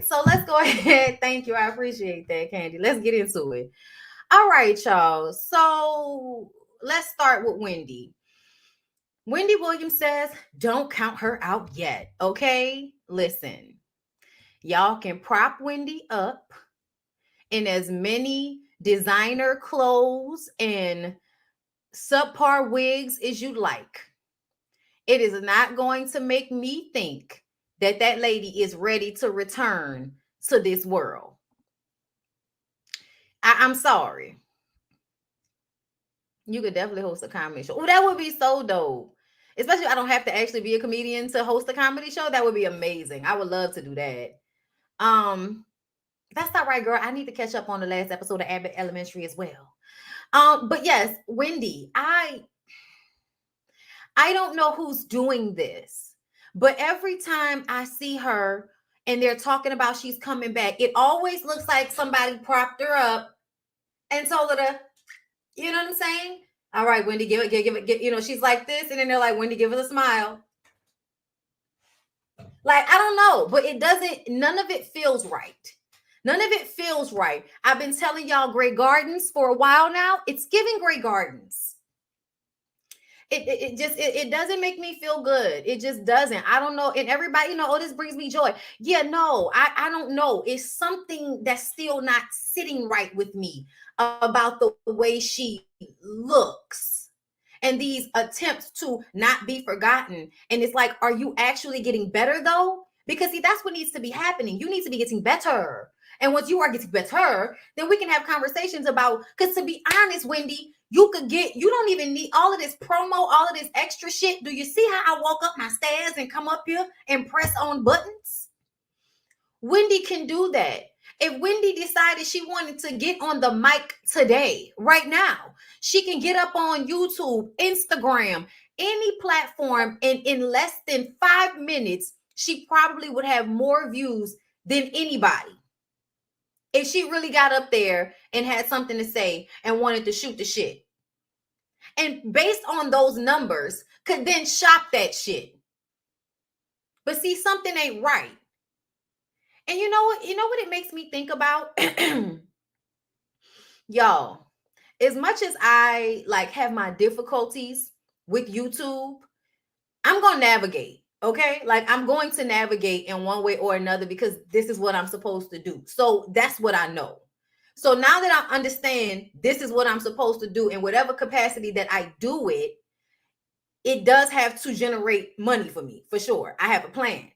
So let's go ahead. Thank you. I appreciate that, Candy. Let's get into it. All right, y'all. So let's start with Wendy. Wendy Williams says, don't count her out yet. Okay. Listen, y'all can prop Wendy up in as many designer clothes and subpar wigs as you like. It is not going to make me think that that lady is ready to return to this world. I'm sorry. You could definitely host a comedy show. Oh, that would be so dope. Especially I don't have to actually be a comedian to host a comedy show. That would be amazing. I would love to do that. Um, that's not right, girl. I need to catch up on the last episode of Abbott Elementary as well. But yes, Wendy, I don't know who's doing this, but every time I see her and they're talking about she's coming back, it always looks like somebody propped her up and told her to, you know what I'm saying? All right, Wendy, give it, you know, she's like this, and then they're like, Wendy, give us a smile. Like, I don't know, but it doesn't, none of it feels right. None of it feels right. I've been telling y'all Grey Gardens for a while now. It's giving Grey Gardens. It doesn't make me feel good. It just doesn't. I don't know. And everybody, you know, oh, this brings me joy. Yeah, no, I don't know. It's something that's still not sitting right with me about the way she looks and these attempts to not be forgotten. And it's like, are you actually getting better though? Because see, that's what needs to be happening. You need to be getting better. And once you are getting better, then we can have conversations about, because to be honest, Wendy, you don't even need all of this promo, all of this extra shit. Do you see how I walk up my stairs and come up here and press on buttons? Wendy can do that. If Wendy decided she wanted to get on the mic today, right now, she can get up on YouTube, Instagram, any platform, and in less than 5 minutes, she probably would have more views than anybody. If she really got up there and had something to say and wanted to shoot the shit. And based on those numbers, could then shop that shit. But see, something ain't right. And you know what? You know what it makes me think about? Y'all, as much as I like have my difficulties with YouTube, I'm going to navigate. Okay. Like I'm going to navigate in one way or another because this is what I'm supposed to do. So that's what I know. So now that I understand this is what I'm supposed to do in whatever capacity that I do it, it does have to generate money for me, for sure. I have a plan.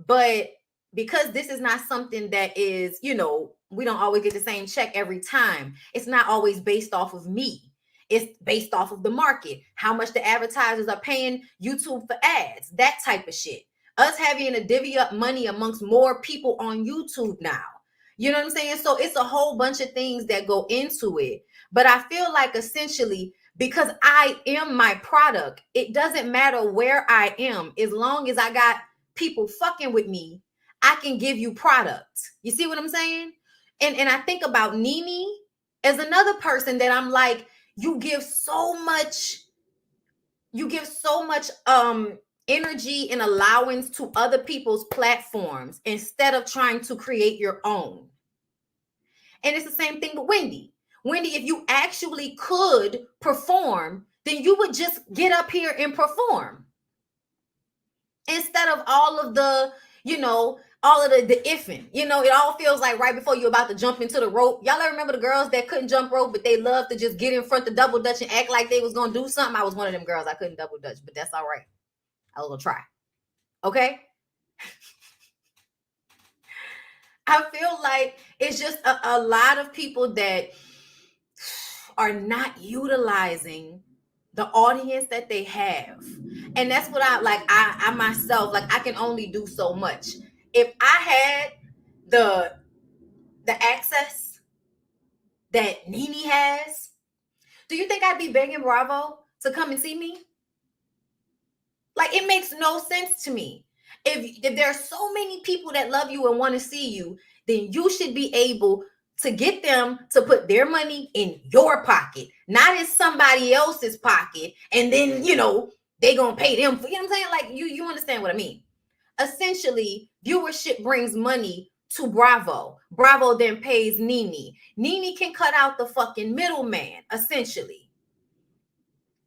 But because this is not something that is, you know, we don't always get the same check every time. It's not always based off of me. It's based off of the market, how much the advertisers are paying YouTube for ads, that type of shit. Us having to divvy up money amongst more people on YouTube now. You know what I'm saying? So it's a whole bunch of things that go into it. But I feel like essentially, because I am my product, it doesn't matter where I am. As long as I got people fucking with me, I can give you product. You see what I'm saying? And I think about Nene as another person that I'm like, you give so much energy and allowance to other people's platforms instead of trying to create your own. And it's the same thing with Wendy. Wendy, if you actually could perform, then you would just get up here and perform. Instead of all of the, you know, all of the ifing. You know, it all feels like right before you're about to jump into the rope. Y'all remember the girls that couldn't jump rope, but they loved to just get in front of double dutch and act like they was going to do something? I was one of them girls. I couldn't double dutch, but that's all right. I was going to try. Okay? I feel like it's just a lot of people that are not utilizing the audience that they have. And that's what I myself, like I can only do so much. If I had the access that Nene has, do you think I'd be begging Bravo to come and see me? Like it makes no sense to me. If there are so many people that love you and want to see you, then you should be able to get them to put their money in your pocket, not in somebody else's pocket. And then, you know, they going to pay them for, you know what I'm saying? Like you understand what I mean? Essentially, viewership brings money to Bravo. Bravo then pays Nene. Nene can cut out the fucking middleman, essentially.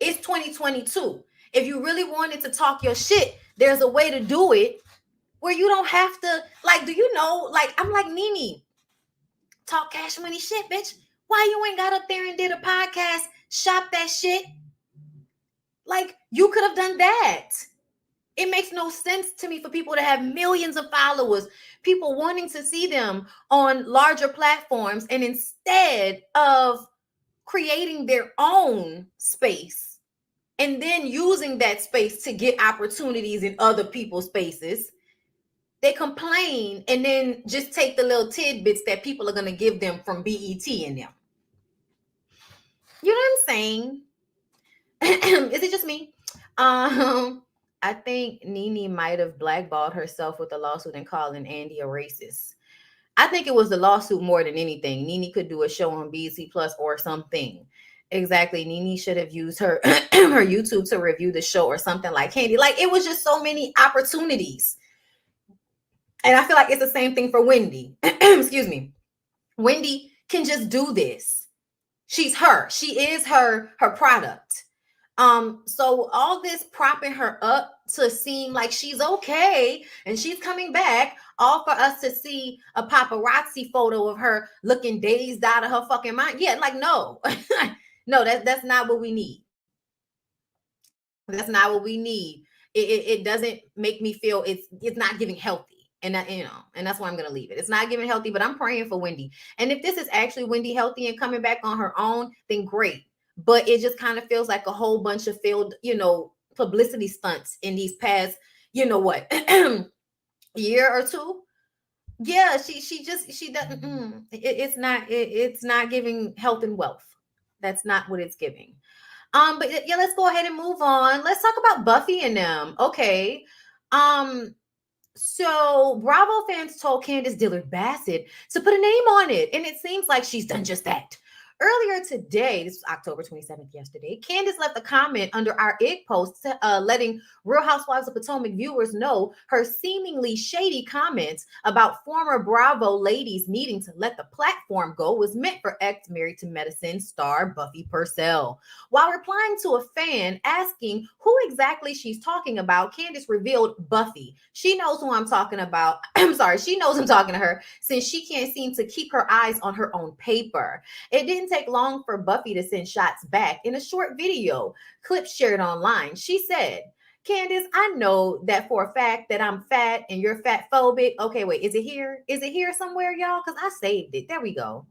It's 2022. If you really wanted to talk your shit, there's a way to do it where you don't have to, like, do you know, like, I'm like, Nene, talk Cash Money shit, bitch. Why you ain't got up there and did a podcast, shop that shit? Like, you could have done that. It makes no sense to me for people to have millions of followers, people wanting to see them on larger platforms, and instead of creating their own space and then using that space to get opportunities in other people's spaces, they complain and then just take the little tidbits that people are going to give them from BET in them. You know what I'm saying? Is it just me? I think Nene might have blackballed herself with the lawsuit and calling Andy a racist. I think it was the lawsuit more than anything. Nene could do a show on BET Plus or something. Exactly. Nene should have used her her YouTube to review the show or something like Candy. Like, it was just so many opportunities. And I feel like it's the same thing for Wendy. Excuse me. Wendy can just do this. She's her. She is her product. So all this propping her up to seem like she's okay and she's coming back, all for us to see a paparazzi photo of her looking dazed out of her fucking mind. Yeah, like, no. No, that's not what we need. That's not what we need. It doesn't make me feel it's not giving healthy. And that, and that's why I'm going to leave it. It's not giving healthy, but I'm praying for Wendy. And if this is actually Wendy healthy and coming back on her own, then great. But it just kind of feels like a whole bunch of failed, publicity stunts in these past, year or two. Yeah, she doesn't. It's not giving health and wealth. That's not what it's giving. But yeah, let's go ahead and move on. Let's talk about Buffy and them. Okay. So Bravo fans told Candiace Dillard-Bassett to put a name on it, and it seems like she's done just that. Earlier today, this was October 27th, yesterday, Candiace left a comment under our IG post letting Real Housewives of Potomac viewers know her seemingly shady comments about former Bravo ladies needing to let the platform go was meant for ex-Married to Medicine star Buffy Purcell. While replying to a fan asking who exactly she's talking about, Candiace revealed Buffy. She knows who I'm talking about. I'm sorry, she knows I'm talking to her since she can't seem to keep her eyes on her own paper. It didn't take long for Buffy to send shots back. In a short video clip shared online, she said, "Candiace, I know that for a fact that I'm fat and you're fat phobic." Okay, wait, is it here? Is it here somewhere, y'all? Because I saved it. There we go.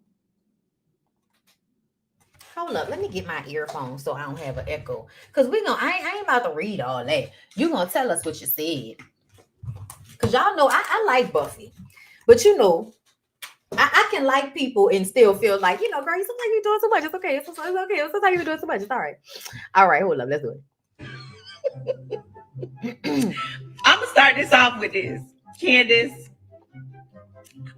Hold up, let me get my earphones so I don't have an echo. Because I ain't about to read all that. You're going to tell us what you said. Because y'all know I like Buffy. But I can like people and still feel like, girl, sometimes you're doing so much. It's okay. It's okay. Sometimes you're doing so much. It's all right. All right, hold up. Let's do it. I'm going to start this off with this. Candiace,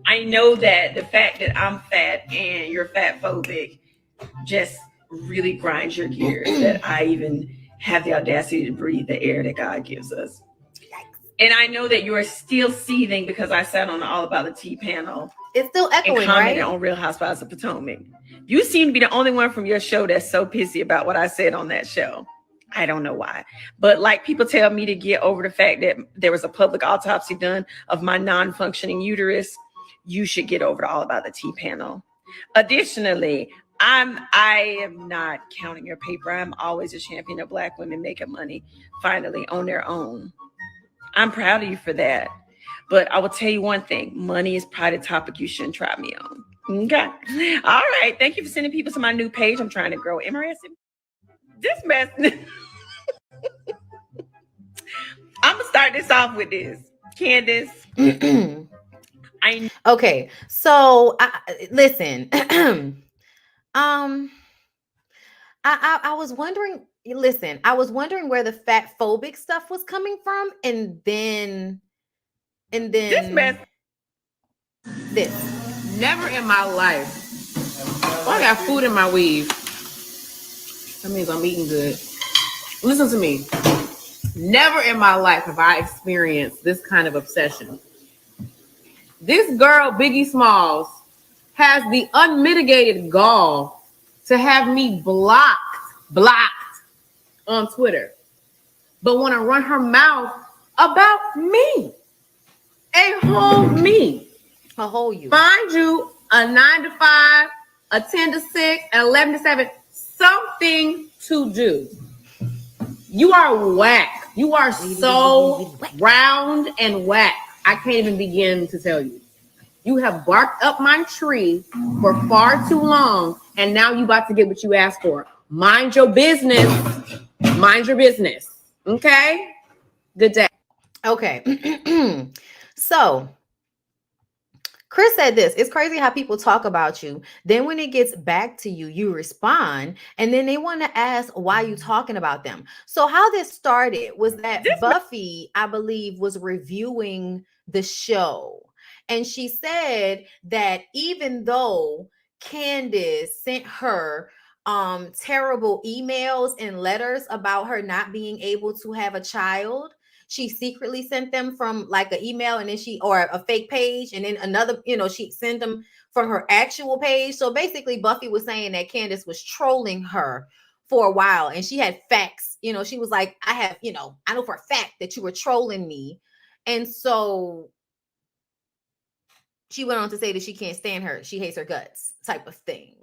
I know that the fact that I'm fat and you're fat phobic just really grinds your gears, that I even have the audacity to breathe the air that God gives us. And I know that you are still seething because I sat on the All About the Tea panel. It's still echoing, and commented right? On Real Housewives of Potomac. You seem to be the only one from your show that's so pissy about what I said on that show. I don't know why. But like people tell me to get over the fact that there was a public autopsy done of my non-functioning uterus, you should get over to All About the Tea panel. Additionally, I am not counting your paper. I'm always a champion of Black women making money finally on their own. I'm proud of you for that. But I will tell you one thing. Money is probably a topic you shouldn't try me on. Okay. All right. Thank you for sending people to my new page. I'm trying to grow. MRS. This mess. I'm going to start this off with this. Candiace. Okay. So, listen. I was wondering, I was wondering where the fat phobic stuff was coming from. And then this mess. This. Never in my life. Oh, I got food in my weave. That means I'm eating good. Listen to me. Never in my life have I experienced this kind of obsession This girl, Biggie Smalls, has the unmitigated gall to have me blocked on Twitter, but want to run her mouth about me, a whole me, A whole you. Mind you, a 9 to 5, a 10 to 6, an 11 to 7, something to do. You are whack. You are so round and whack. I can't even begin to tell you. You have barked up my tree for far too long, and now you about to get what you asked for. Mind your business. Mind your business. Okay? Good day. Okay. So Chris said this, it's crazy how people talk about you. Then when it gets back to you, you respond, and then they want to ask why you talking about them. So how this started was that Buffy, I believe, was reviewing the show. And she said that even though Candiace sent her terrible emails and letters about her not being able to have a child, she secretly sent them from like an email, and then or a fake page, and then another, she sent them from her actual page. So basically Buffy was saying that Candiace was trolling her for a while, and she had facts. She was like, I know for a fact that you were trolling me. And so she went on to say that she can't stand her, she hates her guts type of thing.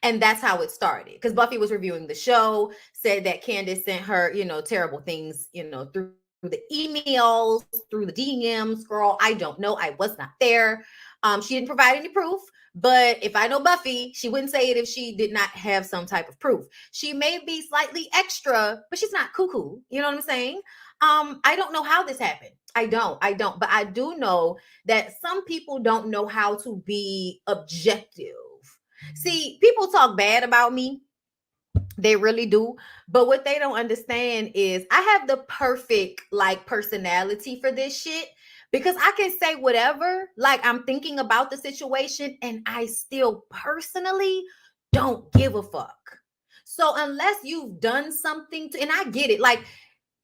And that's how it started, because Buffy was reviewing the show, said that Candiace sent her, terrible things, through the emails, through the DMs. Girl, I don't know. I was not there. She didn't provide any proof, but if I know Buffy, she wouldn't say it if she did not have some type of proof. She may be slightly extra, but she's not cuckoo. You know what I'm saying? I don't know how this happened. I don't, but I do know that some people don't know how to be objective. See, people talk bad about me. They really do. But what they don't understand is I have the perfect personality for this shit, because I can say whatever I'm thinking about the situation, and I still personally don't give a fuck. So unless you've done something and I get it,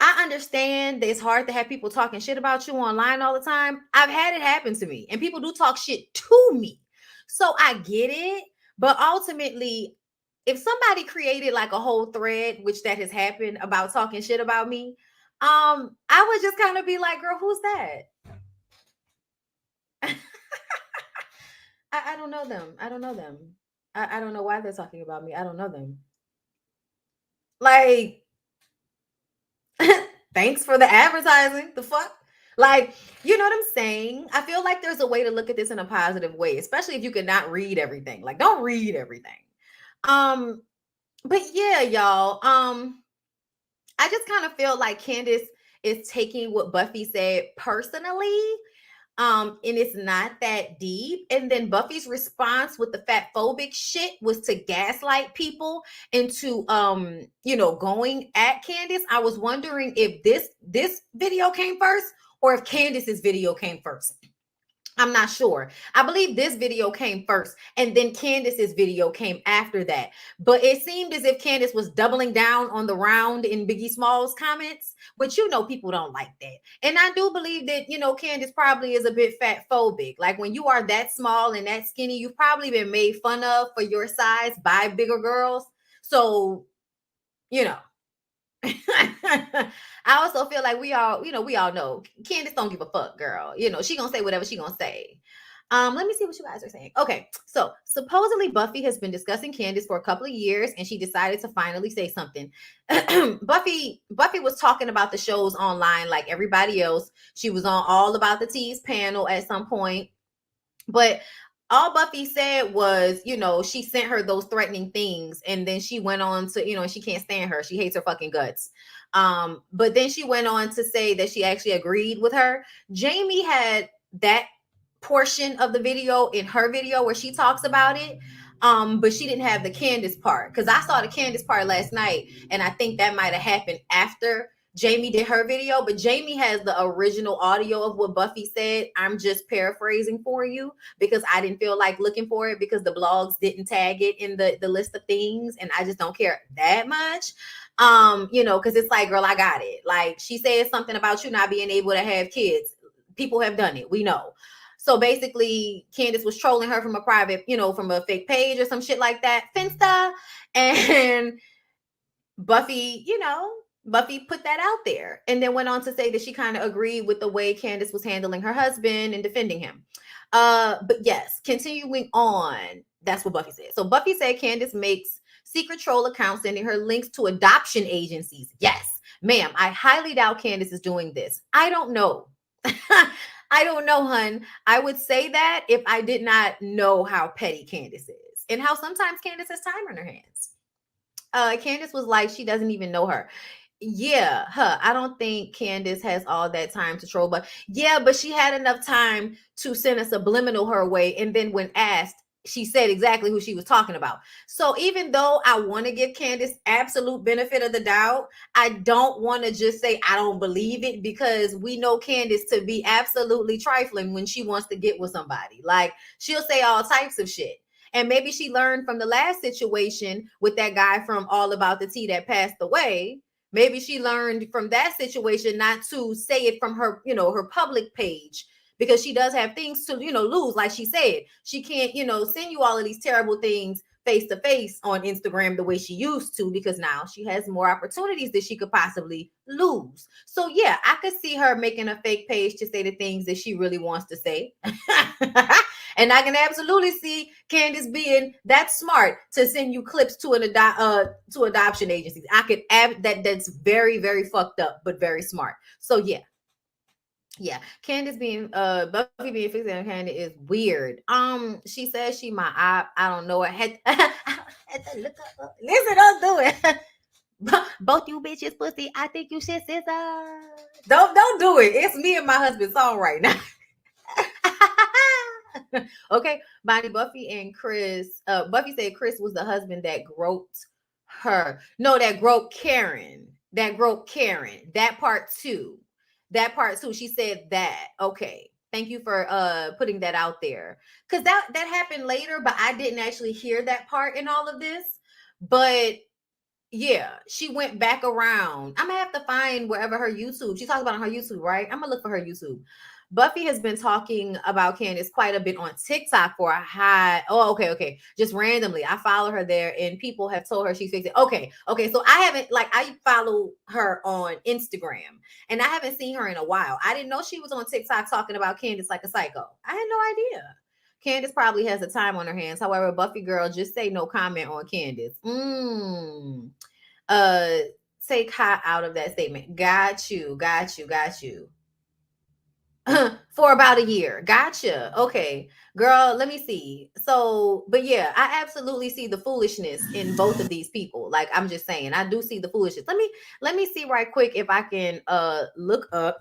I understand that it's hard to have people talking shit about you online all the time. I've had it happen to me, and people do talk shit to me. So I get it. But ultimately, if somebody created a whole thread, which that has happened, about talking shit about me, I would just kind of be like, girl, who's that? I don't know them. I don't know them. I don't know why they're talking about me. I don't know them. Thanks for the advertising. The fuck? You know what I'm saying? I feel like there's a way to look at this in a positive way, especially if you cannot read everything. Don't read everything. But yeah, y'all. I just kind of feel like Candiace is taking what Buffy said personally. And it's not that deep. And then Buffy's response with the fat phobic shit was to gaslight people into going at Candiace. I was wondering if this video came first, or if Candiace's video came first. I'm not sure. I believe this video came first, and then Candiace's video came after that. But it seemed as if Candiace was doubling down on the round in Biggie Smalls' comments, which people don't like that. And I do believe that, Candiace probably is a bit fat phobic. When you are that small and that skinny, you've probably been made fun of for your size by bigger girls. So, I also feel like we all know Candiace don't give a fuck, girl. She gonna say whatever she gonna say. Let me see what you guys are saying. Okay, so supposedly Buffy has been discussing Candiace for a couple of years, and she decided to finally say something. Buffy was talking about the shows online like everybody else. She was on All About the Teas panel at some point, but all Buffy said was, she sent her those threatening things, and then she went on to, she can't stand her. She hates her fucking guts. But then she went on to say that she actually agreed with her. Jamie had that portion of the video in her video where she talks about it. But she didn't have the Candiace part, because I saw the Candiace part last night, and I think that might have happened after Jamie did her video. But Jamie has the original audio of what Buffy said. I'm just paraphrasing for you because I didn't feel like looking for it, because the blogs didn't tag it in the list of things, and I just don't care that much. Because it's like, girl, I got it. She said something about you not being able to have kids. People have done it, we know. So basically, Candiace was trolling her from a private, from a fake page or some shit like that, Finsta. And Buffie, Buffy put that out there and then went on to say that she kind of agreed with the way Candiace was handling her husband and defending him. But yes, continuing on, that's what Buffy said. So Buffy said Candiace makes secret troll accounts sending her links to adoption agencies. Yes, ma'am, I highly doubt Candiace is doing this. I don't know. I don't know, hun. I would say that if I did not know how petty Candiace is and how sometimes Candiace has time on her hands. Candiace was like, she doesn't even know her. Yeah, I don't think Candiace has all that time to troll, but she had enough time to send a subliminal her way. And then when asked, she said exactly who she was talking about. So even though I want to give Candiace absolute benefit of the doubt, I don't want to just say I don't believe it, because we know Candiace to be absolutely trifling when she wants to get with somebody. Like, she'll say all types of shit. And maybe she learned from the last situation with that guy from All About the Tea that passed away. Maybe she learned from that situation not to say it from her, her public page, because she does have things to, lose. Like she said, she can't, send you all of these terrible things face to face on Instagram the way she used to, because now she has more opportunities that she could possibly lose. So yeah, I could see her making a fake page to say the things that she really wants to say. And I can absolutely see Candiace being that smart to send you clips to to adoption agencies. I could add that's very, very fucked up, but very smart. So yeah. Candiace being Buffy being fixated on Candiace is weird. She says she my I don't know. I had to look up. Listen, don't do it. Both you bitches pussy. I think you should scissor. Don't do it. It's me and my husband's song right now. Okay, Bonnie, Buffy and Chris. Buffy said Chris was the husband that groped her. No, that groped Karen. That part too. She said that. Okay. Thank you for putting that out there. Because that happened later, but I didn't actually hear that part in all of this. But yeah, she went back around. I'm gonna have to find wherever her YouTube. She talks about on her YouTube, right? I'm gonna look for her YouTube. Buffy has been talking about Candiace quite a bit on TikTok for a high. Oh, okay. Just randomly. I follow her there and people have told her she's fixing. Okay. So I follow her on Instagram and I haven't seen her in a while. I didn't know she was on TikTok talking about Candiace like a psycho. I had no idea. Candiace probably has the time on her hands. However, Buffy girl, just say no comment on Candiace. Take her out of that statement. Got you. For about a year. Gotcha. Okay, girl, let me see. So, but yeah, I absolutely see the foolishness in both of these people. Like, I'm just saying, I do see the foolishness. Let me see right quick if I can look up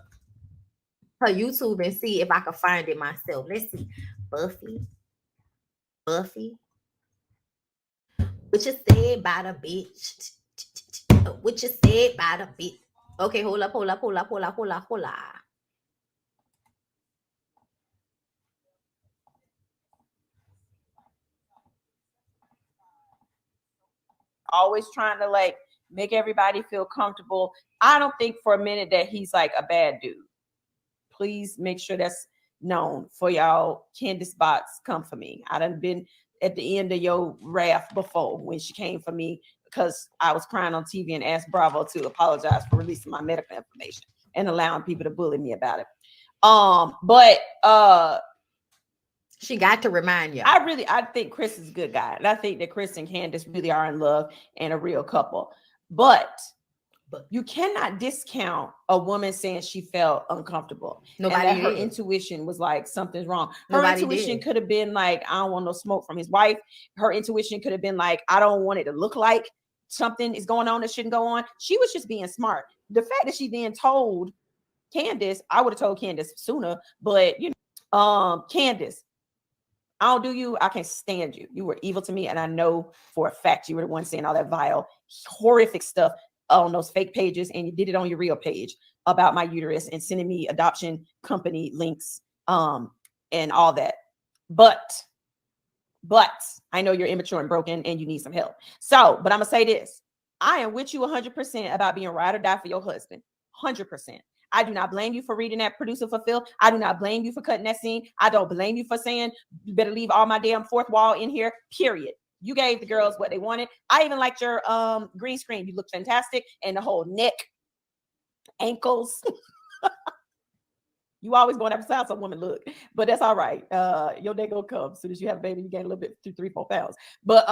her YouTube and see if I can find it myself. Let's see. Buffy. What you said by the bitch? What you said by the bitch? Okay, hold up. Always trying to like make everybody feel comfortable. I don't think for a minute that he's like a bad dude. Please make sure that's known for y'all. Candiace bots, come for me. I done been at the end of your wrath before when she came for me because I was crying on TV and asked Bravo to apologize for releasing my medical information and allowing people to bully me about it. But she got to remind you. I think Chris is a good guy. And I think that Chris and Candiace really are in love and a real couple. But you cannot discount a woman saying she felt uncomfortable. Nobody her intuition was like, something's wrong. Her Nobody intuition could have been like, I don't want no smoke from his wife. Her intuition could have been like, I don't want it to look like something is going on that shouldn't go on. She was just being smart. The fact that she then told Candiace, I would have told Candiace sooner, but Candiace, I don't do you. I can't stand you. You were evil to me. And I know for a fact you were the one saying all that vile, horrific stuff on those fake pages. And you did it on your real page about my uterus and sending me adoption company links and all that. But I know you're immature and broken and you need some help. So, but I'm going to say this. I am with you 100% about being ride or die for your husband. 100%. I do not blame you for reading that producer for Phil. I do not blame you for cutting that scene. I don't blame you for saying you better leave all my damn fourth wall in here, period. You gave the girls what they wanted. I even liked your green screen. You look fantastic. And the whole neck, ankles. You always going after how some woman look, but that's all right. Your day gonna come as soon as you have a baby. You gain a little bit, 2, 3, 4 pounds. But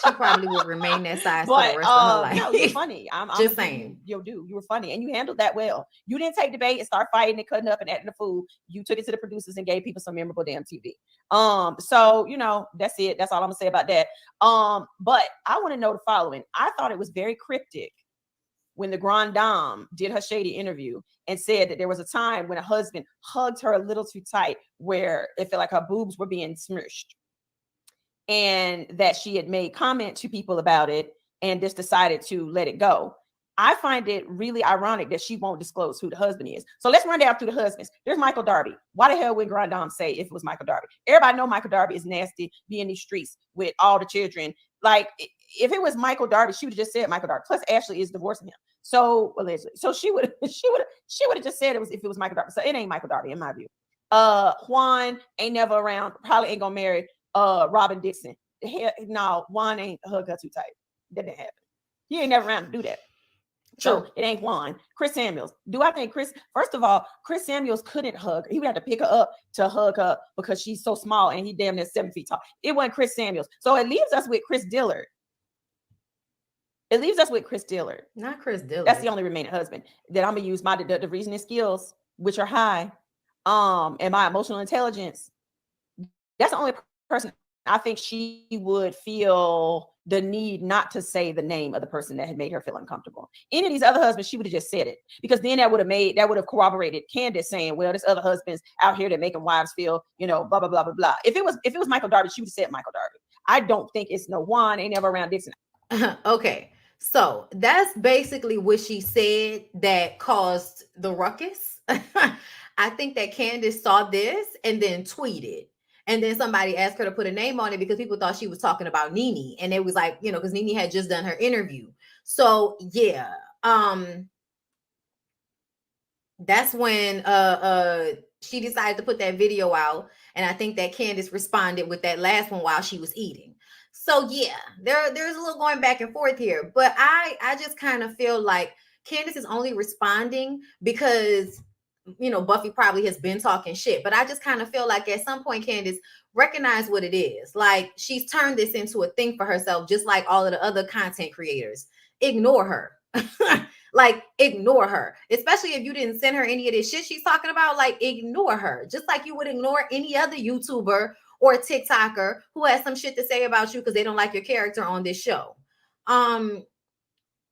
she probably will remain that size for the rest of her life. No, you're funny. I'm just saying. You were funny, and you handled that well. You didn't take the bait and start fighting and cutting up and acting a fool. You took it to the producers and gave people some memorable damn TV. So that's it. That's all I'm gonna say about that. But I want to know the following. I thought it was very cryptic when the Grand Dame did her shady interview and said that there was a time when a husband hugged her a little too tight where it felt like her boobs were being smushed, and that she had made comment to people about it and just decided to let it go. I find it really ironic that she won't disclose who the husband is. So let's run down through the husbands. There's Michael Darby. Why the hell would Grand Dame say if it was Michael Darby? Everybody know Michael Darby is nasty, be in these streets with all the children. Like, if it was Michael Darby, she would have just said Michael Darby. Plus, Ashley is divorcing him. So allegedly, so she would have just said if it was Michael Darby. So it ain't Michael Darby in my view. Juan ain't never around. Probably ain't gonna marry Robin Dixon. No, Juan ain't hug her too tight. That didn't happen. He ain't never around to do that. So it ain't Juan. Chris Samuels. Do I think first of all, Chris Samuels couldn't hug her. He would have to pick her up to hug her because she's so small and he damn near 7 feet tall. It wasn't Chris Samuels. So it leaves us with Chris Dillard. Not Chris Dillard. That's the only remaining husband that I'm gonna use my deductive reasoning skills, which are high, and my emotional intelligence. That's the only person I think she would feel the need not to say the name of the person that had made her feel uncomfortable. Any of these other husbands, she would have just said it, because then that would have corroborated Candiace saying, well, there's other husbands out here that making wives feel, blah, blah, blah, blah, blah. If it was Michael Darby, she would have said Michael Darby. I don't think it's no Juan, ain't never around Dixon. Okay. So that's basically what she said that caused the ruckus. I think that Candiace saw this and then tweeted. And then somebody asked her to put a name on it because people thought she was talking about Nene. And it was like, because Nene had just done her interview. So yeah. That's when she decided to put that video out. And I think that Candiace responded with that last one while she was eating. So yeah, there's a little going back and forth here, but I just kind of feel like Candiace is only responding because, Buffy probably has been talking shit, but I just kind of feel like at some point, Candiace, recognize what it is. Like, she's turned this into a thing for herself, just like all of the other content creators. Ignore her. Like, ignore her, especially if you didn't send her any of this shit she's talking about. Like, ignore her, just like you would ignore any other YouTuber or a TikToker who has some shit to say about you because they don't like your character on this show. Y'all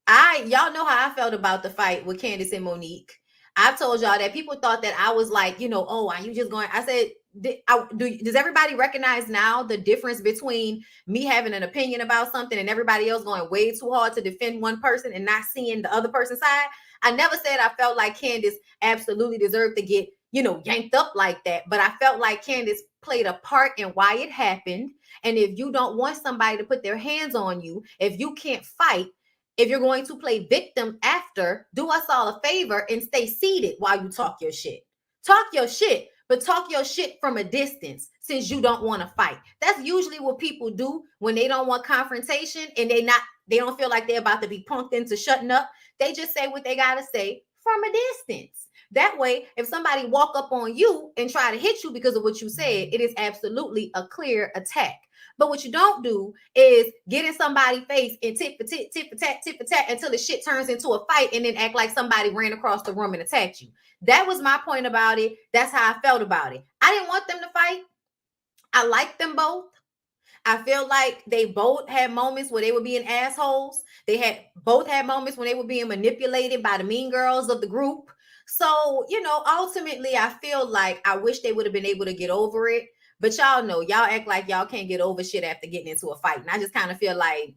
know how I felt about the fight with Candiace and Monique. I've told y'all that people thought that I was like, oh, are you just going? I said, does everybody recognize now the difference between me having an opinion about something and everybody else going way too hard to defend one person and not seeing the other person's side? I never said I felt like Candiace absolutely deserved to get, yanked up like that. But I felt like Candiace played a part in why it happened. And if you don't want somebody to put their hands on you, if you can't fight, if you're going to play victim after, do us all a favor and stay seated while you talk your shit. Talk your shit, but talk your shit from a distance since you don't want to fight. That's usually what people do when they don't want confrontation and they don't feel like they're about to be punked into shutting up. They just say what they got to say from a distance. That way, if somebody walk up on you and try to hit you because of what you said, it is absolutely a clear attack. But what you don't do is get in somebody's face and tit for tat until the shit turns into a fight and then act like somebody ran across the room and attacked you. That was my point about it. That's how I felt about it. I didn't want them to fight. I liked them both. I feel like they both had moments where they were being assholes. They both had moments when they were being manipulated by the mean girls of the group. So, ultimately, I feel like I wish they would have been able to get over it. But y'all know, y'all act like y'all can't get over shit after getting into a fight. And I just kind of feel like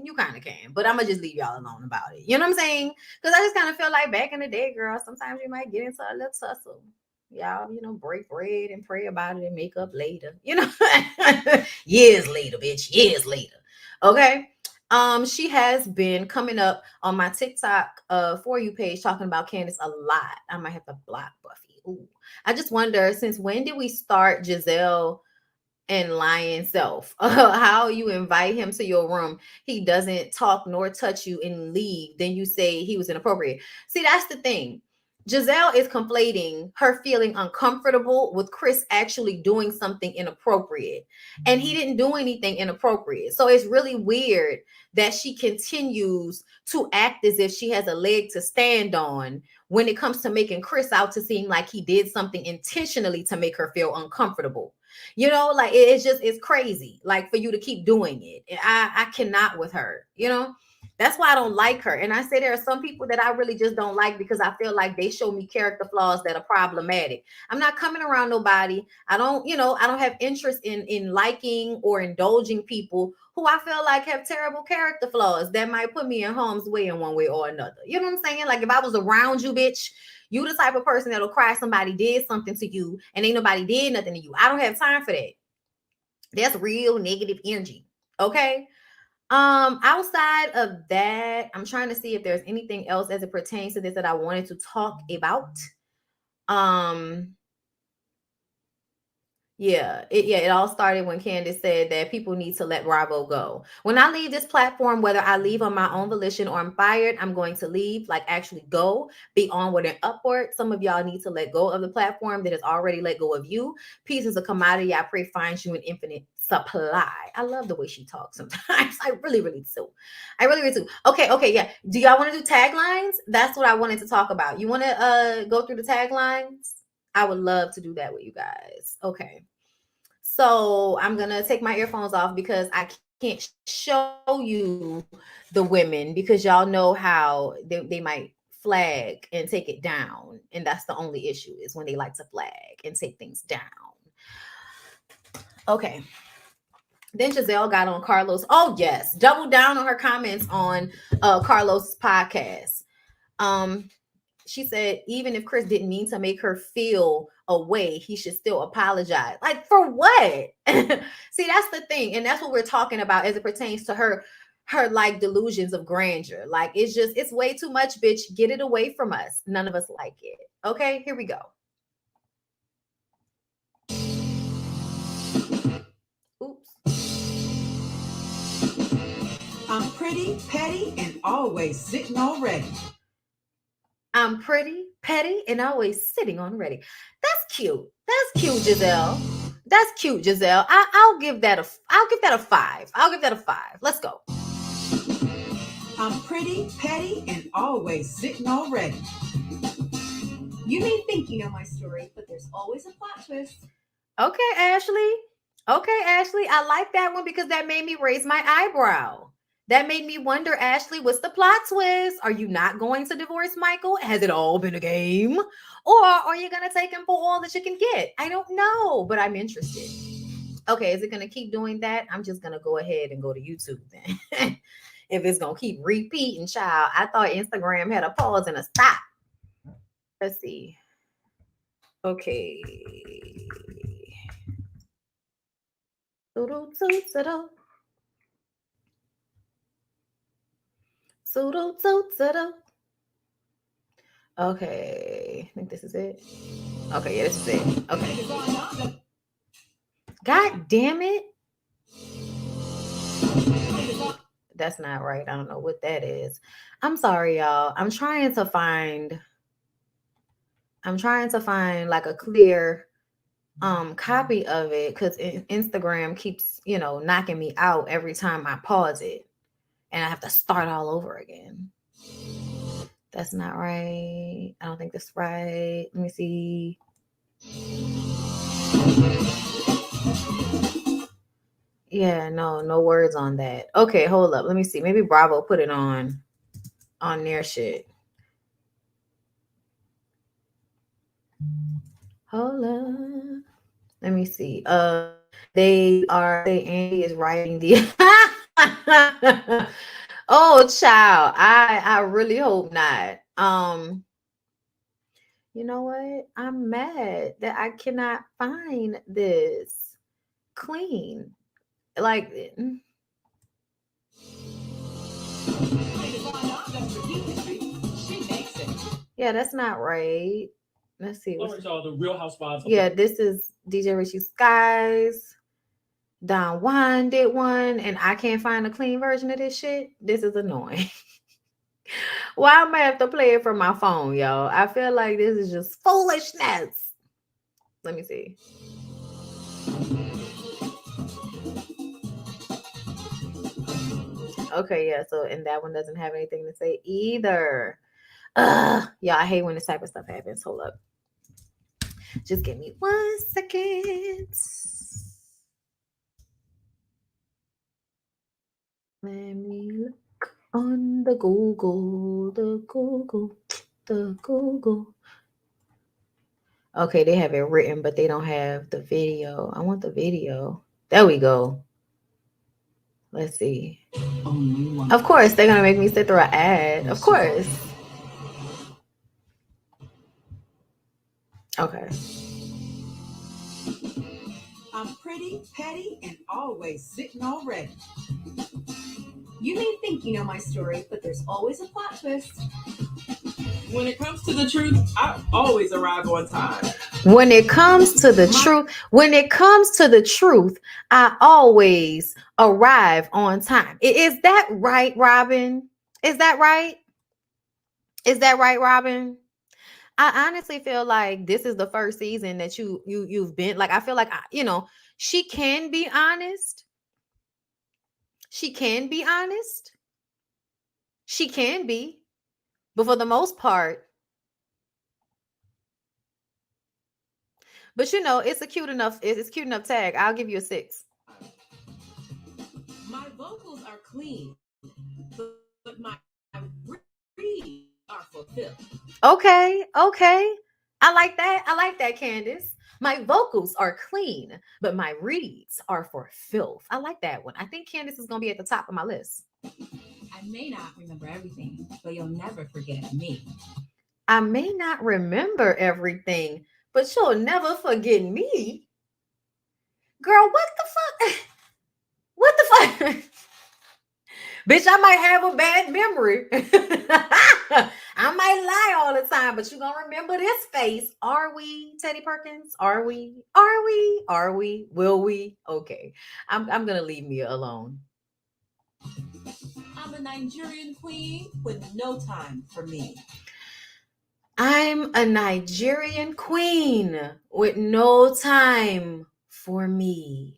you kind of can. But I'm going to just leave y'all alone about it. You know what I'm saying? Because I just kind of feel like back in the day, girl, sometimes you might get into a little tussle. Y'all, break bread and pray about it and make up later. Years later, bitch. Years later. Okay? She has been coming up on my TikTok For You page talking about Candiace a lot. I might have to block Buffy. Ooh. I just wonder, since when did we start Giselle and Lion Self? How you invite him to your room, he doesn't talk nor touch you and leave, then you say he was inappropriate. See, that's the thing. Giselle is conflating her feeling uncomfortable with Chris actually doing something inappropriate. And he didn't do anything inappropriate. So it's really weird that she continues to act as if she has a leg to stand on when it comes to making Chris out to seem like he did something intentionally to make her feel uncomfortable. You know, like it's crazy. Like for you to keep doing it. I cannot with her, you know. That's why I don't like her. And I say there are some people that I really just don't like because I feel like they show me character flaws that are problematic. I'm not coming around nobody. I don't, you know, I don't have interest in liking or indulging people who I feel like have terrible character flaws that might put me in harm's way in one way or another. You know what I'm saying? Like if I was around you, bitch, you the type of person that'll cry somebody did something to you and ain't nobody did nothing to you. I don't have time for that. That's real negative energy. Okay. Outside of that, I'm trying to see if there's anything else as it pertains to this that I wanted to talk about. It all started when Candiace said that people need to let Bravo go. When I leave this platform, whether I leave on my own volition or I'm fired, I'm going to leave, like actually go, be onward and upward. Some of y'all need to let go of the platform that has already let go of you. Peace is a commodity I pray finds you in infinite supply. I love the way she talks sometimes. I really do. I really do. Okay, yeah. Do y'all want to do taglines? That's what I wanted to talk about. You want to go through the taglines? I would love to do that with you guys. Okay. So I'm going to take my earphones off because I can't show you the women because y'all know how they might flag and take it down. And that's the only issue is when they like to flag and take things down. Okay. Then Giselle got on Carlos. Oh, yes. Double down on her comments on Carlos's podcast. She said, even if Chris didn't mean to make her feel a way, he should still apologize. Like, for what? See, that's the thing. And that's what we're talking about as it pertains to her like delusions of grandeur. Like, it's way too much, bitch. Get it away from us. None of us like it. Okay, here we go. Oops. I'm pretty, petty, and always sitting all ready. I'm pretty, petty, and always sitting on ready. That's cute. That's cute, Giselle. That's cute, Giselle. I'll give that a 5. I'll give that a 5. Let's go. I'm pretty, petty, and always sitting all ready. You may think you know my story, but there's always a plot twist. Okay, Ashley. I like that one because that made me raise my eyebrow. That made me wonder, Ashley, what's the plot twist? Are you not going to divorce Michael? Has it all been a game? Or are you going to take him for all that you can get? I don't know, but I'm interested. Okay, is it going to keep doing that? I'm just going to go ahead and go to YouTube then. If it's going to keep repeating, child. I thought Instagram had a pause and a stop. Let's see. Okay. Okay, I think this is it. Okay, yeah, this is it. Okay. God damn it. That's not right. I don't know what that is. I'm sorry, y'all. I'm trying to find like a clear copy of it because Instagram keeps, knocking me out every time I pause it. And I have to start all over again. That's not right. I don't think that's right. Let me see. Yeah, no words on that. Okay, hold up. Let me see. Maybe Bravo put it on their shit. Hold up. Let me see. Andy is writing the Oh, child. I really hope not. You know what? I'm mad that I cannot find this clean. Like, Yeah, that's not right. Let's see. All right, y'all, the Real Housewives. Yeah, this is DJ Richie Skies. Don Juan did one, and I can't find a clean version of this shit. This is annoying. Why am I have to play it from my phone, y'all? I feel like this is just foolishness. Let me see. Okay, yeah, so and that one doesn't have anything to say either. Yeah, I hate when this type of stuff happens. Hold up. Just give me 1 second. Let me look on the Google. Okay, they have it written, but they don't have the video. I want the video. There we go. Let's see. Of course, they're going to make me sit through an ad. Of course. Okay. I'm pretty, petty, and always sitting all ready. You may think you know my story, but there's always a plot twist. When it comes to the truth, I always arrive on time. When it comes to the truth, I always arrive on time. Is that right, Robin? Is that right? Is that right, Robin? I honestly feel like this is the first season that you've been like. I feel like she can be honest. She can be honest. She can be, but for the most part. But it's a cute enough. It's cute enough tag. I'll give you a 6. My vocals are clean, but my reads are fulfilled. Okay. I like that, Candiace. My vocals are clean, but my reads are for filth. I like that one. I think Candiace is going to be at the top of my list. I may not remember everything, but you'll never forget me. I may not remember everything, but you'll never forget me. Girl, what the fuck? What the fuck? Bitch, I might have a bad memory. I might lie all the time, but you're going to remember this face. Are we, Teddy Perkins? Are we? Will we? Okay. I'm going to leave Mia alone. I'm a Nigerian queen with no time for me. I'm a Nigerian queen with no time for me.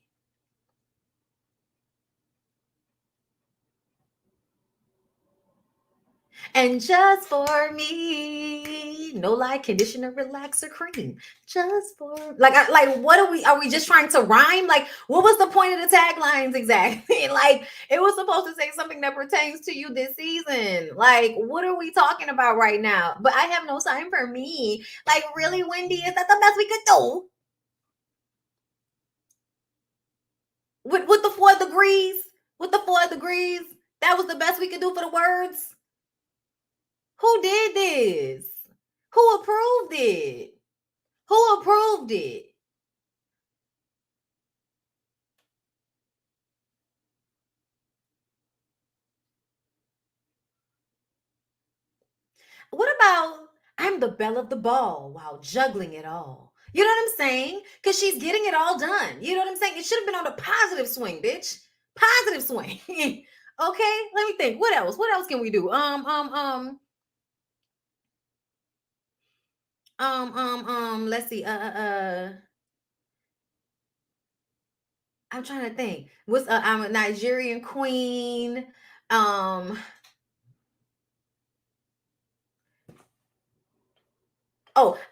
And just for me, no lie, conditioner, relaxer, cream. Just for what are we just trying to rhyme? Like, what was the point of the taglines exactly? Like, it was supposed to say something that pertains to you this season. Like, what are we talking about right now? But I have no time for me. Like, really, Wendy, is that the best we could do? With the 4 degrees? With the 4 degrees? That was the best we could do for the words? Who did this? Who approved it? Who approved it? What about I'm the belle of the ball while juggling it all? You know what I'm saying? Because she's getting it all done. You know what I'm saying? It should have been on a positive swing, bitch. Positive swing. Okay, let me think. What else? What else can we do? Let's see. I'm trying to think. I'm a Nigerian queen. Oh,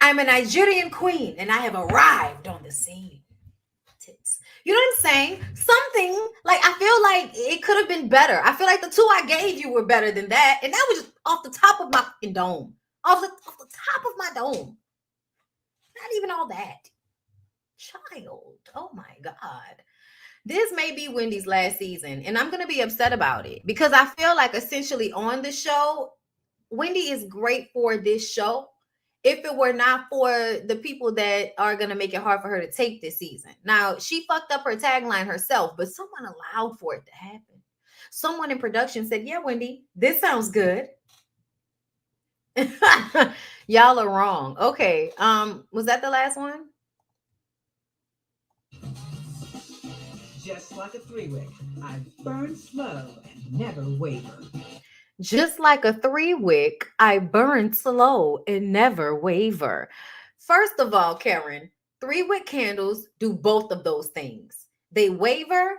I'm a Nigerian queen and I have arrived on the scene. You know what I'm saying? Something like I feel like it could have been better. I feel like the 2 I gave you were better than that. And that was just off the top of my fucking dome. Off the top of my dome. Not even all that. Child. Oh my God. This may be Wendy's last season, and I'm going to be upset about it because I feel like essentially on the show, Wendy is great for this show. If it were not for the people that are going to make it hard for her to take this season. Now, she fucked up her tagline herself, but someone allowed for it to happen. Someone in production said, yeah, Wendy, this sounds good. Y'all are wrong. Okay. Was that the last one? Just like a 3-wick, I burn slow and never waver. Just like a 3-wick, I burn slow and never waver. First of all, Karen, 3-wick candles do both of those things. They waver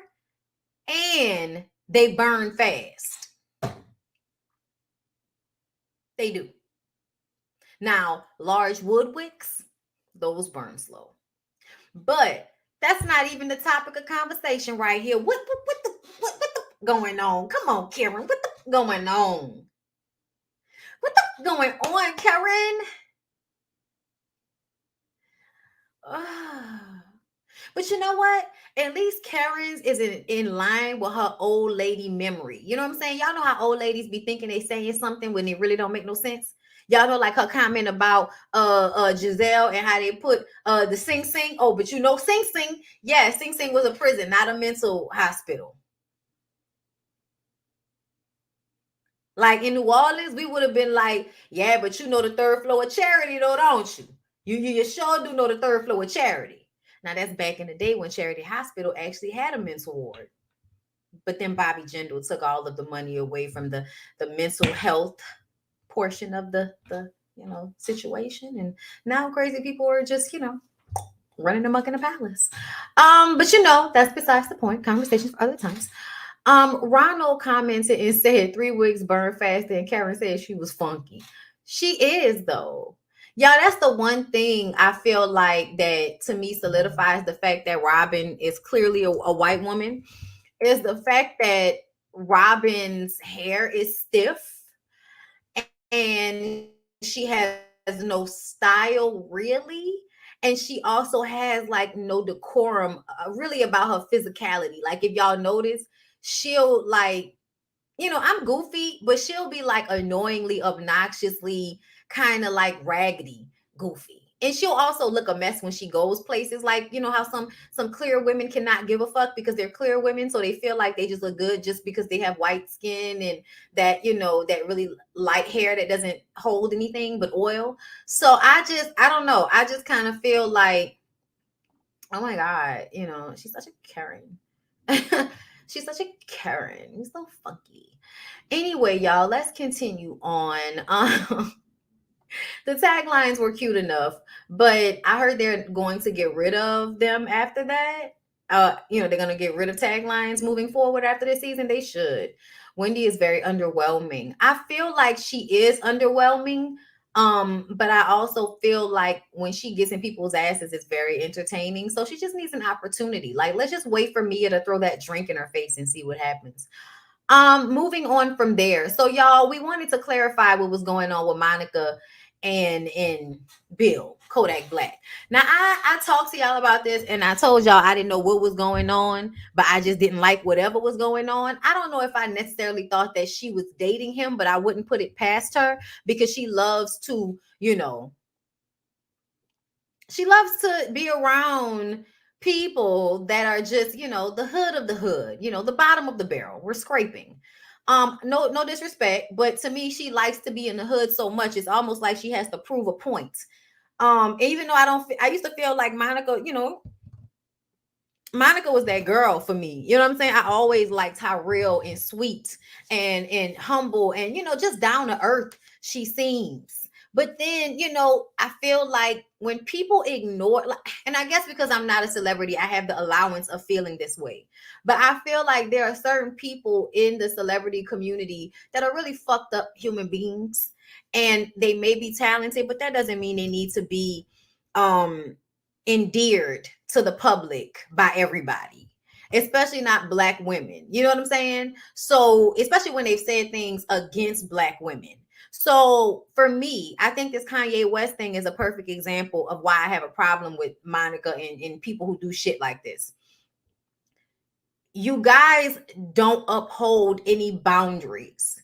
and they burn fast. They do. Now, large wood wicks, those burn slow. But that's not even the topic of conversation right here. What the going on? Come on, Karen. What the going on? What the going on, Karen? But you know what? At least Karen's is in line with her old lady memory. You know what I'm saying? Y'all know how old ladies be thinking they saying something when it really don't make no sense. Y'all know, like her comment about Giselle and how they put the Sing Sing. Oh, but you know Sing Sing. Yeah, Sing Sing was a prison, not a mental hospital. Like in New Orleans, we would have been like, yeah, but you know the third floor of Charity, though, don't you? You sure do know the third floor of Charity. Now, that's back in the day when Charity Hospital actually had a mental ward. But then Bobby Jindal took all of the money away from the mental health portion of the situation. And now crazy people are just, running amok in the palace. But that's besides the point. Conversations for other times. Ronald commented and said 3 weeks burn faster, and Karen said she was funky. She is, though. Y'all, that's the one thing I feel like that to me solidifies the fact that Robin is clearly a white woman, is the fact that Robin's hair is stiff and she has no style really. And she also has like no decorum really about her physicality. Like if y'all notice, she'll like, I'm goofy, but she'll be like annoyingly, obnoxiously, kind of like raggedy goofy. And she'll also look a mess when she goes places. Like, how some clear women cannot give a fuck because they're clear women. So they feel like they just look good just because they have white skin and that, that really light hair that doesn't hold anything but oil. So I don't know. I just kind of feel like, oh my God, she's such a Karen. She's such a Karen. You're so funky. Anyway, y'all, let's continue on. The taglines were cute enough, but I heard they're going to get rid of them after that. They're going to get rid of taglines moving forward after this season. They should. Wendy is very underwhelming. I feel like she is underwhelming. But I also feel like when she gets in people's asses, it's very entertaining. So she just needs an opportunity. Like, let's just wait for Mia to throw that drink in her face and see what happens. Moving on from there. So y'all, we wanted to clarify what was going on with Monica and Bill, Kodak Black. Now, I talked to y'all about this and I told y'all I didn't know what was going on, but I just didn't like whatever was going on. I don't know if I necessarily thought that she was dating him, but I wouldn't put it past her because she loves to, she loves to be around people that are just, the hood of the hood, the bottom of the barrel. We're scraping. No disrespect, but to me, she likes to be in the hood so much. It's almost like she has to prove a point. Even though I used to feel like Monica, Monica was that girl for me. You know what I'm saying? I always liked how real and sweet and humble and, just down to earth she seems. But then, I feel like when people ignore, and I guess because I'm not a celebrity, I have the allowance of feeling this way. But I feel like there are certain people in the celebrity community that are really fucked up human beings. And they may be talented, but that doesn't mean they need to be endeared to the public by everybody, especially not Black women. You know what I'm saying? So, especially when they've said things against Black women. So for me, I think this Kanye West thing is a perfect example of why I have a problem with Monica and people who do shit like this. You guys don't uphold any boundaries.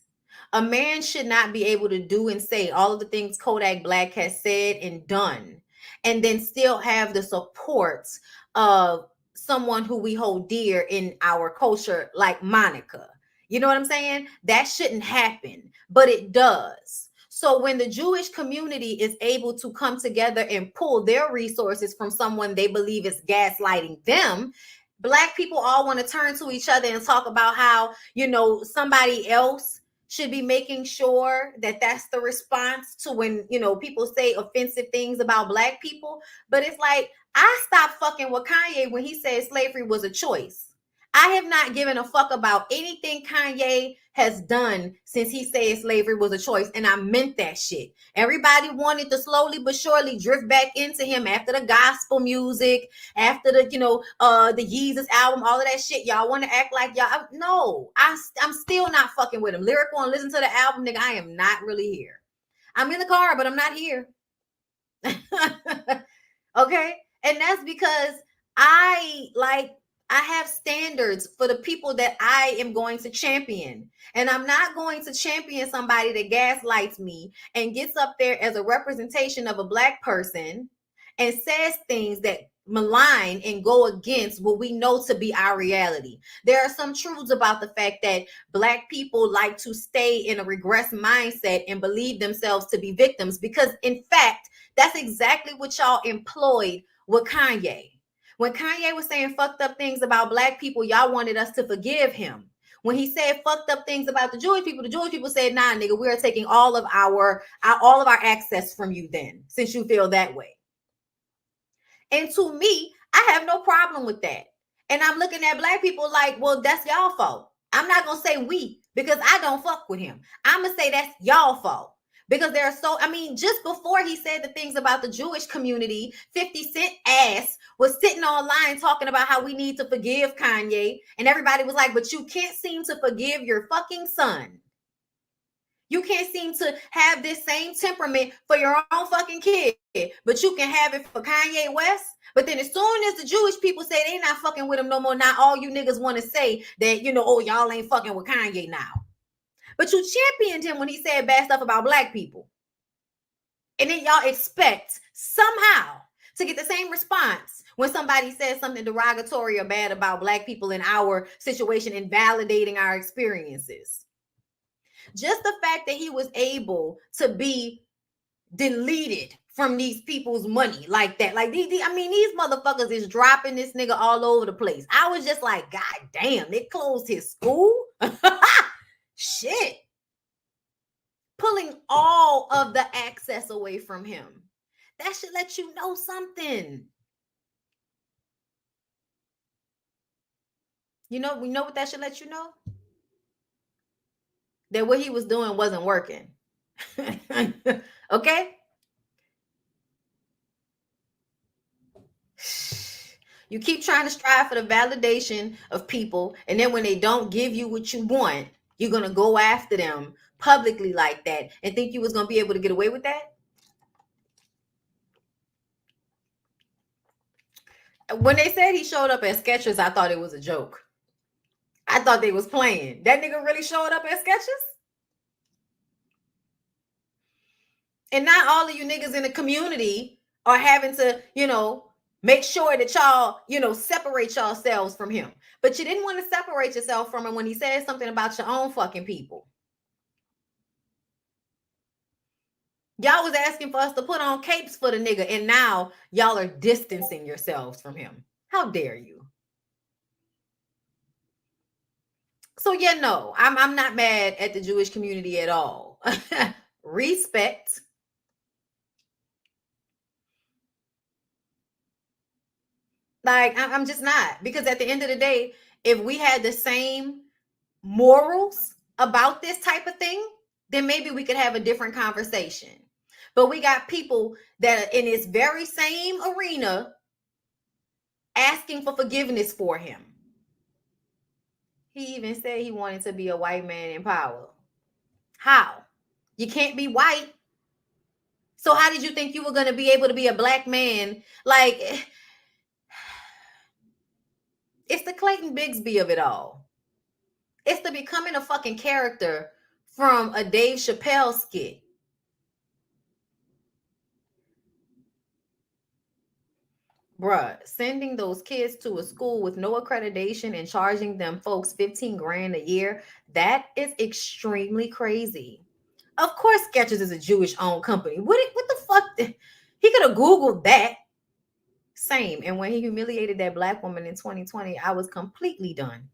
A man should not be able to do and say all of the things Kodak Black has said and done, and then still have the support of someone who we hold dear in our culture like Monica. You know what I'm saying? That shouldn't happen, but it does. So when the Jewish community is able to come together and pull their resources from someone they believe is gaslighting them, Black people all want to turn to each other and talk about how, you know, somebody else should be making sure that that's the response to when, you know, people say offensive things about Black people. But it's like, I stopped fucking with Kanye when he said slavery was a choice. I have not given a fuck about anything Kanye has done since he said slavery was a choice. And I meant that shit. Everybody wanted to slowly but surely drift back into him after the gospel music, after the, you know, the Yeezus album, all of that shit. Y'all want to act like y'all. No, I'm still not fucking with him. Lyrical and listen to the album, nigga. I am not really here. I'm in the car, but I'm not here. Okay. And that's because I have standards for the people that I am going to champion. And I'm not going to champion somebody that gaslights me and gets up there as a representation of a Black person and says things that malign and go against what we know to be our reality. There are some truths about the fact that Black people like to stay in a regressed mindset and believe themselves to be victims, because in fact, that's exactly what y'all employed with Kanye. When Kanye was saying fucked up things about Black people, y'all wanted us to forgive him. When he said fucked up things about the Jewish people said, nah, nigga, we are taking all of our access from you then, since you feel that way. And to me, I have no problem with that. And I'm looking at Black people like, well, that's y'all fault. I'm not going to say we, because I don't fuck with him. I'm going to say that's y'all fault. Because there are so, I mean, just before he said the things about the Jewish community, 50 Cent ass was sitting online talking about how we need to forgive Kanye. And everybody was like, but you can't seem to forgive your fucking son. You can't seem to have this same temperament for your own fucking kid, but you can have it for Kanye West. But then as soon as the Jewish people say they not fucking with him no more, now all you niggas want to say that, you know, oh, y'all ain't fucking with Kanye now. But you championed him when he said bad stuff about Black people. And then y'all expect somehow to get the same response when somebody says something derogatory or bad about Black people in our situation, invalidating our experiences. Just the fact that he was able to be deleted from these people's money like that. Like, these motherfuckers is dropping this nigga all over the place. I was just like, God damn, they closed his school? Shit. Pulling all of the access away from him. That should let you know something. You know, we know what that should let you know? That what he was doing wasn't working. Okay? You keep trying to strive for the validation of people, and then when they don't give you what you want, you're going to go after them publicly like that and think you was going to be able to get away with that? When they said he showed up at Skechers, I thought it was a joke. I thought they was playing. That nigga really showed up at Skechers? And not all of you niggas in the community are having to, you know, make sure that y'all, you know, separate yourselves from him. But you didn't want to separate yourself from him when he said something about your own fucking people. Y'all was asking for us to put on capes for the nigga, and now y'all are distancing yourselves from him. How dare you? So yeah, no, I'm not mad at the Jewish community at all. Respect. Like, I'm just not. Because at the end of the day, if we had the same morals about this type of thing, then maybe we could have a different conversation. But we got people that are in this very same arena asking for forgiveness for him. He even said he wanted to be a white man in power. How? You can't be white. So how did you think you were going to be able to be a Black man? Like, it's the Clayton Bigsby of it all. It's the becoming a fucking character from a Dave Chappelle skit. Bruh, sending those kids to a school with no accreditation and charging them folks 15 grand a year, that is extremely crazy. Of course, Skechers is a Jewish-owned company. What the fuck? He could have Googled that. Same. And when he humiliated that black woman in 2020, I was completely done.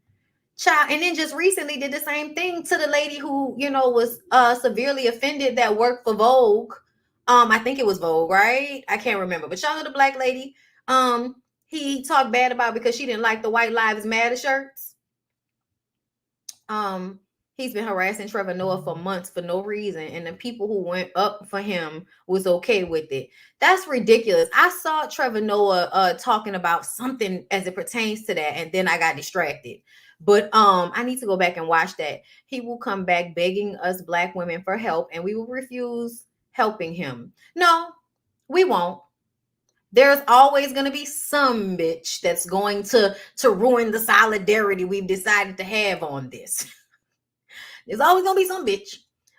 Child, and then just recently did the same thing to the lady who, was severely offended that worked for Vogue. I think it was Vogue, right? I can't remember. But y'all know the black lady. He talked bad about because she didn't like the White Lives Matter shirts. He's been harassing Trevor Noah for months for no reason, and the people who went up for him was okay with it. That's ridiculous. I saw Trevor Noah talking about something as it pertains to that, and then I got distracted. But I need to go back and watch that. He will come back begging us black women for help, and we will refuse helping him. No, we won't. There's always going to be some bitch that's going to ruin the solidarity we've decided to have on this. There's always going to be some bitch.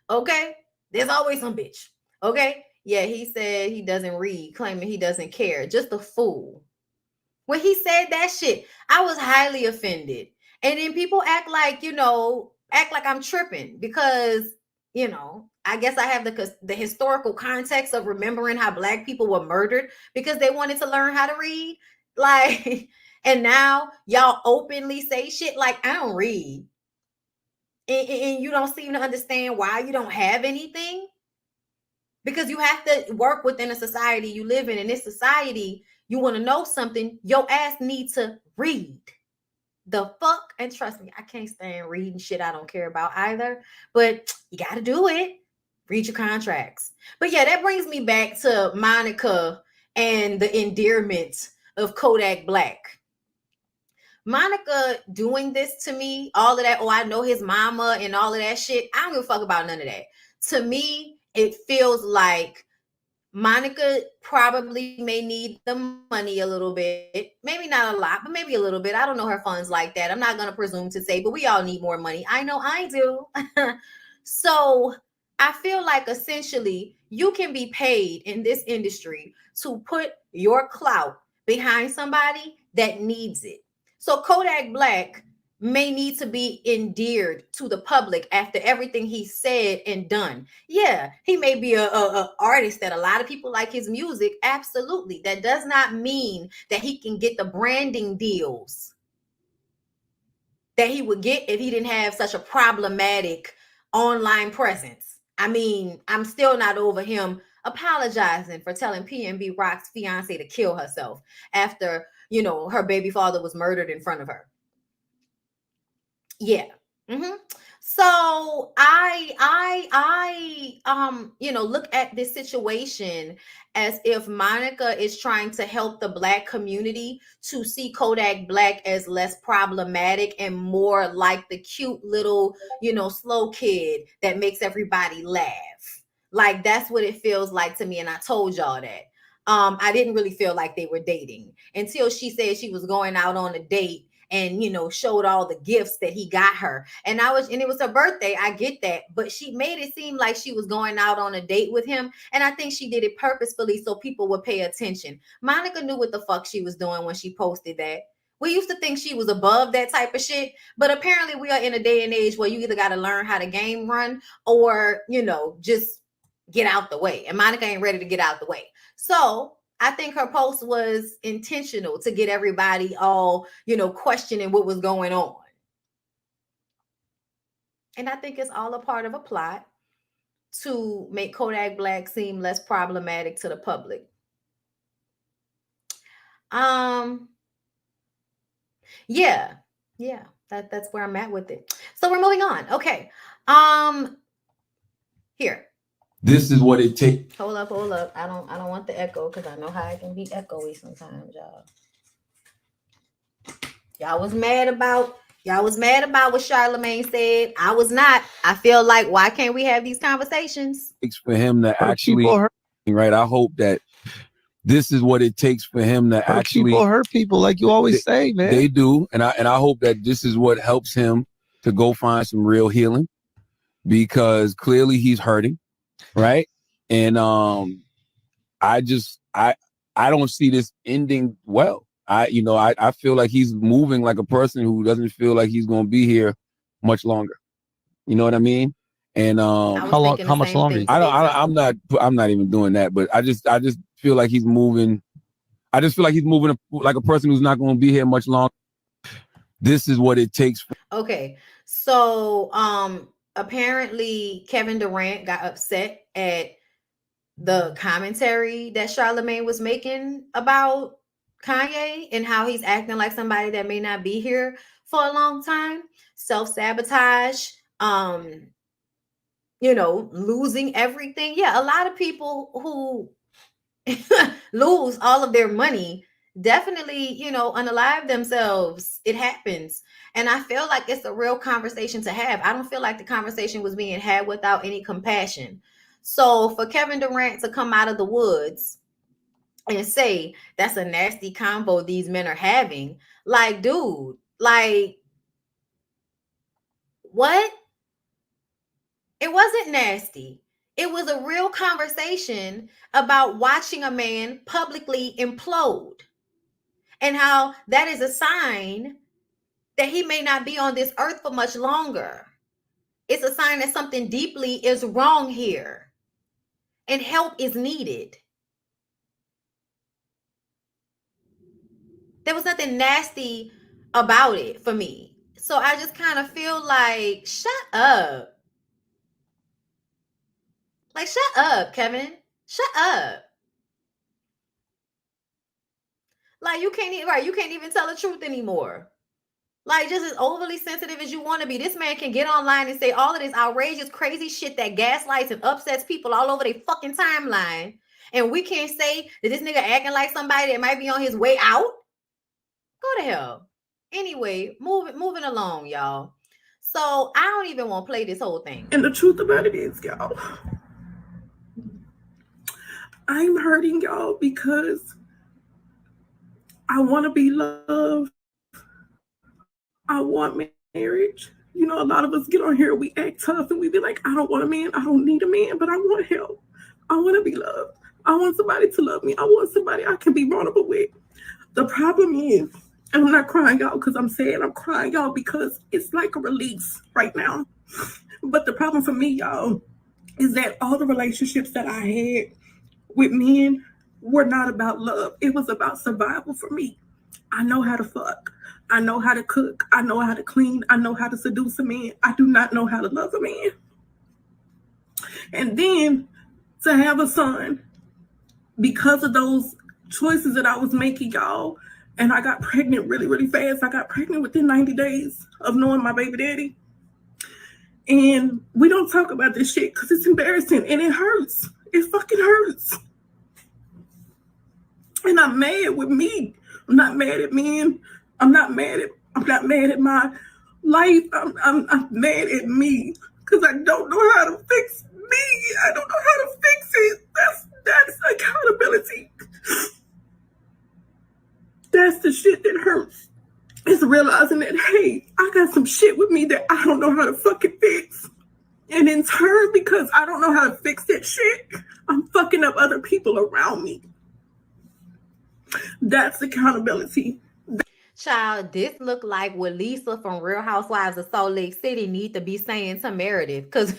Okay? There's always some bitch. Okay? Yeah, he said he doesn't read, claiming he doesn't care. Just a fool. When he said that shit, I was highly offended. And then people act like I'm tripping because, I guess I have the historical context of remembering how black people were murdered because they wanted to learn how to read. Like, and now y'all openly say shit like, I don't read. And you don't seem to understand why you don't have anything. Because you have to work within a society you live in. In this society, you want to know something, your ass needs to read. The fuck? And trust me, I can't stand reading shit I don't care about either. But you got to do it. Read your contracts. But yeah, that brings me back to Monica and the endearment of Kodak Black. Monica doing this to me, all of that, oh, I know his mama and all of that shit. I don't give a fuck about none of that. To me, it feels like Monica probably may need the money a little bit. Maybe not a lot, but maybe a little bit. I don't know her funds like that. I'm not going to presume to say, but we all need more money. I know I do. So I feel like essentially you can be paid in this industry to put your clout behind somebody that needs it. So Kodak Black may need to be endeared to the public after everything he said and done. Yeah, he may be a artist that a lot of people like his music. Absolutely. That does not mean that he can get the branding deals that he would get if he didn't have such a problematic online presence. I mean, I'm still not over him apologizing for telling PNB Rock's fiance to kill herself after, her baby father was murdered in front of her. Yeah. Mm-hmm. So I look at this situation as if Monica is trying to help the Black community to see Kodak Black as less problematic and more like the cute little, slow kid that makes everybody laugh. Like, that's what it feels like to me. And I told y'all that. I didn't really feel like they were dating until she said she was going out on a date and, showed all the gifts that he got her. And it was her birthday. I get that. But she made it seem like she was going out on a date with him. And I think she did it purposefully so people would pay attention. Monica knew what the fuck she was doing when she posted that. We used to think she was above that type of shit. But apparently we are in a day and age where you either got to learn how the game run or, just get out the way. And Monica ain't ready to get out the way. So I think her post was intentional to get everybody all, questioning what was going on. And I think it's all a part of a plot to make Kodak Black seem less problematic to the public. Yeah, that's where I'm at with it. So we're moving on. Okay. Here. This is what it takes. Hold up. I don't want the echo because I know how it can be echoey sometimes, y'all. Y'all was mad about what Charlamagne said. I was not. I feel like, why can't we have these conversations? It's for him to actually, right? I hope that this is what it takes for him to actually hurt people, like you always say, man. They do, and I hope that this is what helps him to go find some real healing, because clearly he's hurting. Right. And I I don't see this ending well. I feel like he's moving like a person who doesn't feel like he's going to be here much longer. You know what I mean? And How much longer? I'm not even doing that, but I just feel like he's moving. I just feel like he's moving like a person who's not going to be here much longer. This is what it takes. Okay. So apparently Kevin Durant got upset at the commentary that Charlamagne was making about Kanye and how he's acting like somebody that may not be here for a long time. Self-sabotage, losing everything. Yeah, a lot of people who lose all of their money definitely, unalive themselves. It happens. And I feel like it's a real conversation to have. I don't feel like the conversation was being had without any compassion. So for Kevin Durant to come out of the woods and say that's a nasty combo these men are having, like, dude, like, what? It wasn't nasty. It was a real conversation about watching a man publicly implode and how that is a sign that he may not be on this earth for much longer. It's a sign that something deeply is wrong here and help is needed. There was nothing nasty about it for me. So I just kind of feel like, shut up. Like, shut up, Kevin. Shut up. Like, you can't even tell the truth anymore. Like, just as overly sensitive as you want to be. This man can get online and say all of this outrageous, crazy shit that gaslights and upsets people all over their fucking timeline. And we can't say that this nigga acting like somebody that might be on his way out. Go to hell. Anyway, moving along, y'all. So I don't even want to play this whole thing. And the truth about it is, y'all, I'm hurting y'all because I want to be loved. I want marriage. You know, a lot of us get on here, we act tough and we be like, I don't want a man. I don't need a man, but I want help. I want to be loved. I want somebody to love me. I want somebody I can be vulnerable with. The problem is, and I'm not crying out because I'm sad. I'm crying out because it's like a release right now. But the problem for me, y'all, is that all the relationships that I had with men were not about love. It was about survival for me. I know how to fuck. I know how to cook. I know how to clean. I know how to seduce a man. I do not know how to love a man. And then to have a son, because of those choices that I was making, y'all, and I got pregnant really, really fast. I got pregnant within 90 days of knowing my baby daddy. And we don't talk about this shit because it's embarrassing and it hurts. It fucking hurts. And I'm mad with me. I'm not mad at men. I'm not mad at my life. I'm mad at me because I don't know how to fix me. I don't know how to fix it. That's accountability. That's the shit that hurts. It's realizing that, hey, I got some shit with me that I don't know how to fucking fix. And in turn, because I don't know how to fix that shit, I'm fucking up other people around me. That's accountability. Child, this look like what Lisa from Real Housewives of Salt Lake City need to be saying to Meredith. Because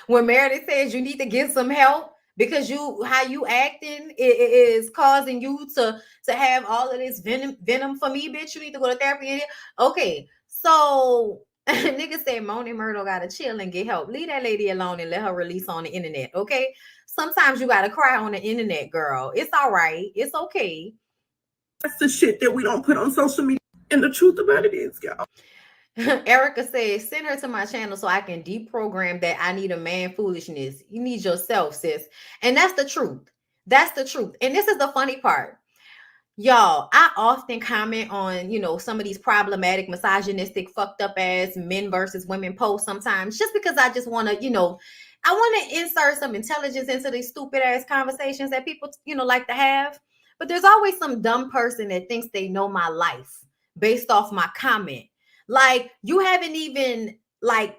when Meredith says you need to get some help because how you acting is causing you to have all of this venom for me, bitch. You need to go to therapy. Okay, so nigga said Moni Myrtle gotta chill and get help. Leave that lady alone and let her release on the internet. Okay, sometimes you gotta cry on the internet, girl. It's all right. It's okay. That's the shit that we don't put on social media. And the truth about it is, y'all. Erica says, send her to my channel so I can deprogram that I need a man foolishness. You need yourself, sis. And that's the truth. That's the truth. And this is the funny part. Y'all, I often comment on, some of these problematic, misogynistic, fucked up ass men versus women posts sometimes, just because I just want to, I want to insert some intelligence into these stupid ass conversations that people, like to have. But there's always some dumb person that thinks they know my life based off my comment. Like, you haven't even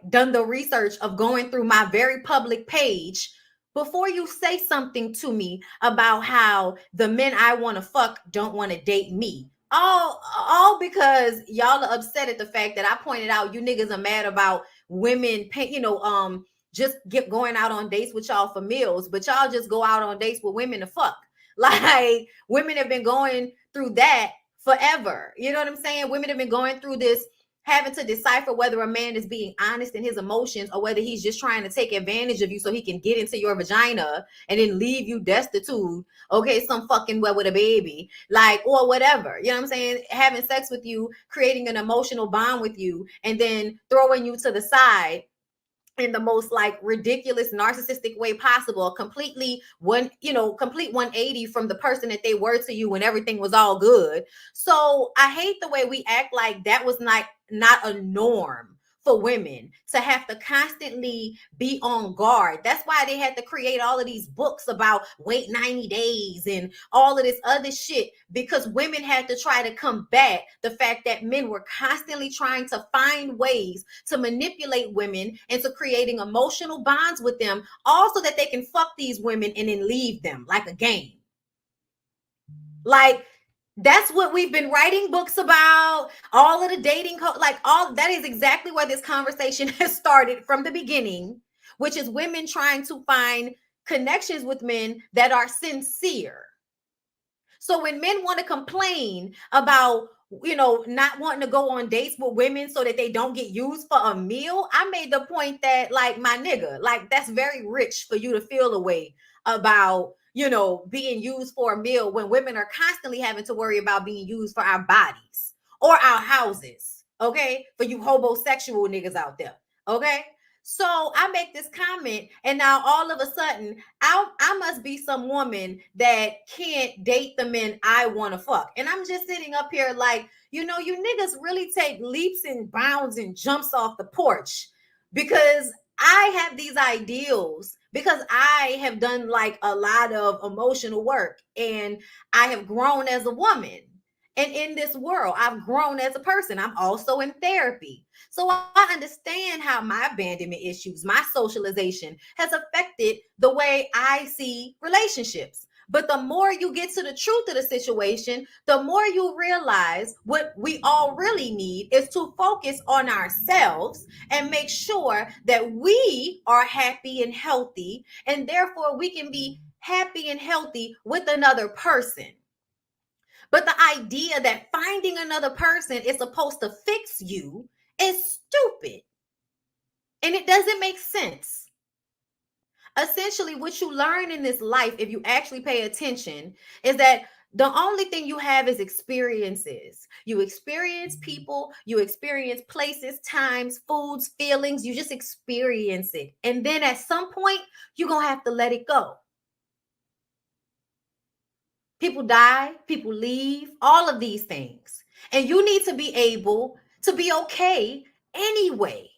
done the research of going through my very public page before you say something to me about how the men I want to fuck don't want to date me. All because y'all are upset at the fact that I pointed out you niggas are mad about women pay, just going out on dates with y'all for meals, but y'all just go out on dates with women to fuck. Like, women have been going through that forever. You know what I'm saying? Women have been going through this, having to decipher whether a man is being honest in his emotions or whether he's just trying to take advantage of you so he can get into your vagina and then leave you destitute. Okay, some fucking well with a baby, like, or whatever. You know what I'm saying? Having sex with you, creating an emotional bond with you, and then throwing you to the side in the most like ridiculous narcissistic way possible, complete 180 from the person that they were to you when everything was all good. So I hate the way we act like that was not a norm for women to have to constantly be on guard. That's why they had to create all of these books about wait 90 days and all of this other shit, because women had to try to combat the fact that men were constantly trying to find ways to manipulate women into creating emotional bonds with them, also that they can fuck these women and then leave them like a game. Like, that's what we've been writing books about, all of the dating like all that is exactly where this conversation has started from the beginning, which is women trying to find connections with men that are sincere. So when men want to complain about, not wanting to go on dates with women so that they don't get used for a meal, I made the point that, like, my nigga, like, that's very rich for you to feel a way about, being used for a meal when women are constantly having to worry about being used for our bodies or our houses. Okay. For you homosexual niggas out there. Okay. So I make this comment, and now all of a sudden, I must be some woman that can't date the men I want to fuck. And I'm just sitting up here like, you niggas really take leaps and bounds and jumps off the porch, because I have these ideals, because I have done like a lot of emotional work, and I have grown as a woman. And in this world, I've grown as a person. I'm also in therapy. So I understand how my abandonment issues, my socialization has affected the way I see relationships. But the more you get to the truth of the situation, the more you realize what we all really need is to focus on ourselves and make sure that we are happy and healthy, and therefore we can be happy and healthy with another person. But the idea that finding another person is supposed to fix you is stupid. And it doesn't make sense. Essentially, what you learn in this life, if you actually pay attention, is that the only thing you have is experiences. You experience people, you experience places, times, foods, feelings. You just experience it. And then at some point, you're going to have to let it go. People die, people leave, all of these things. And you need to be able to be okay anyway.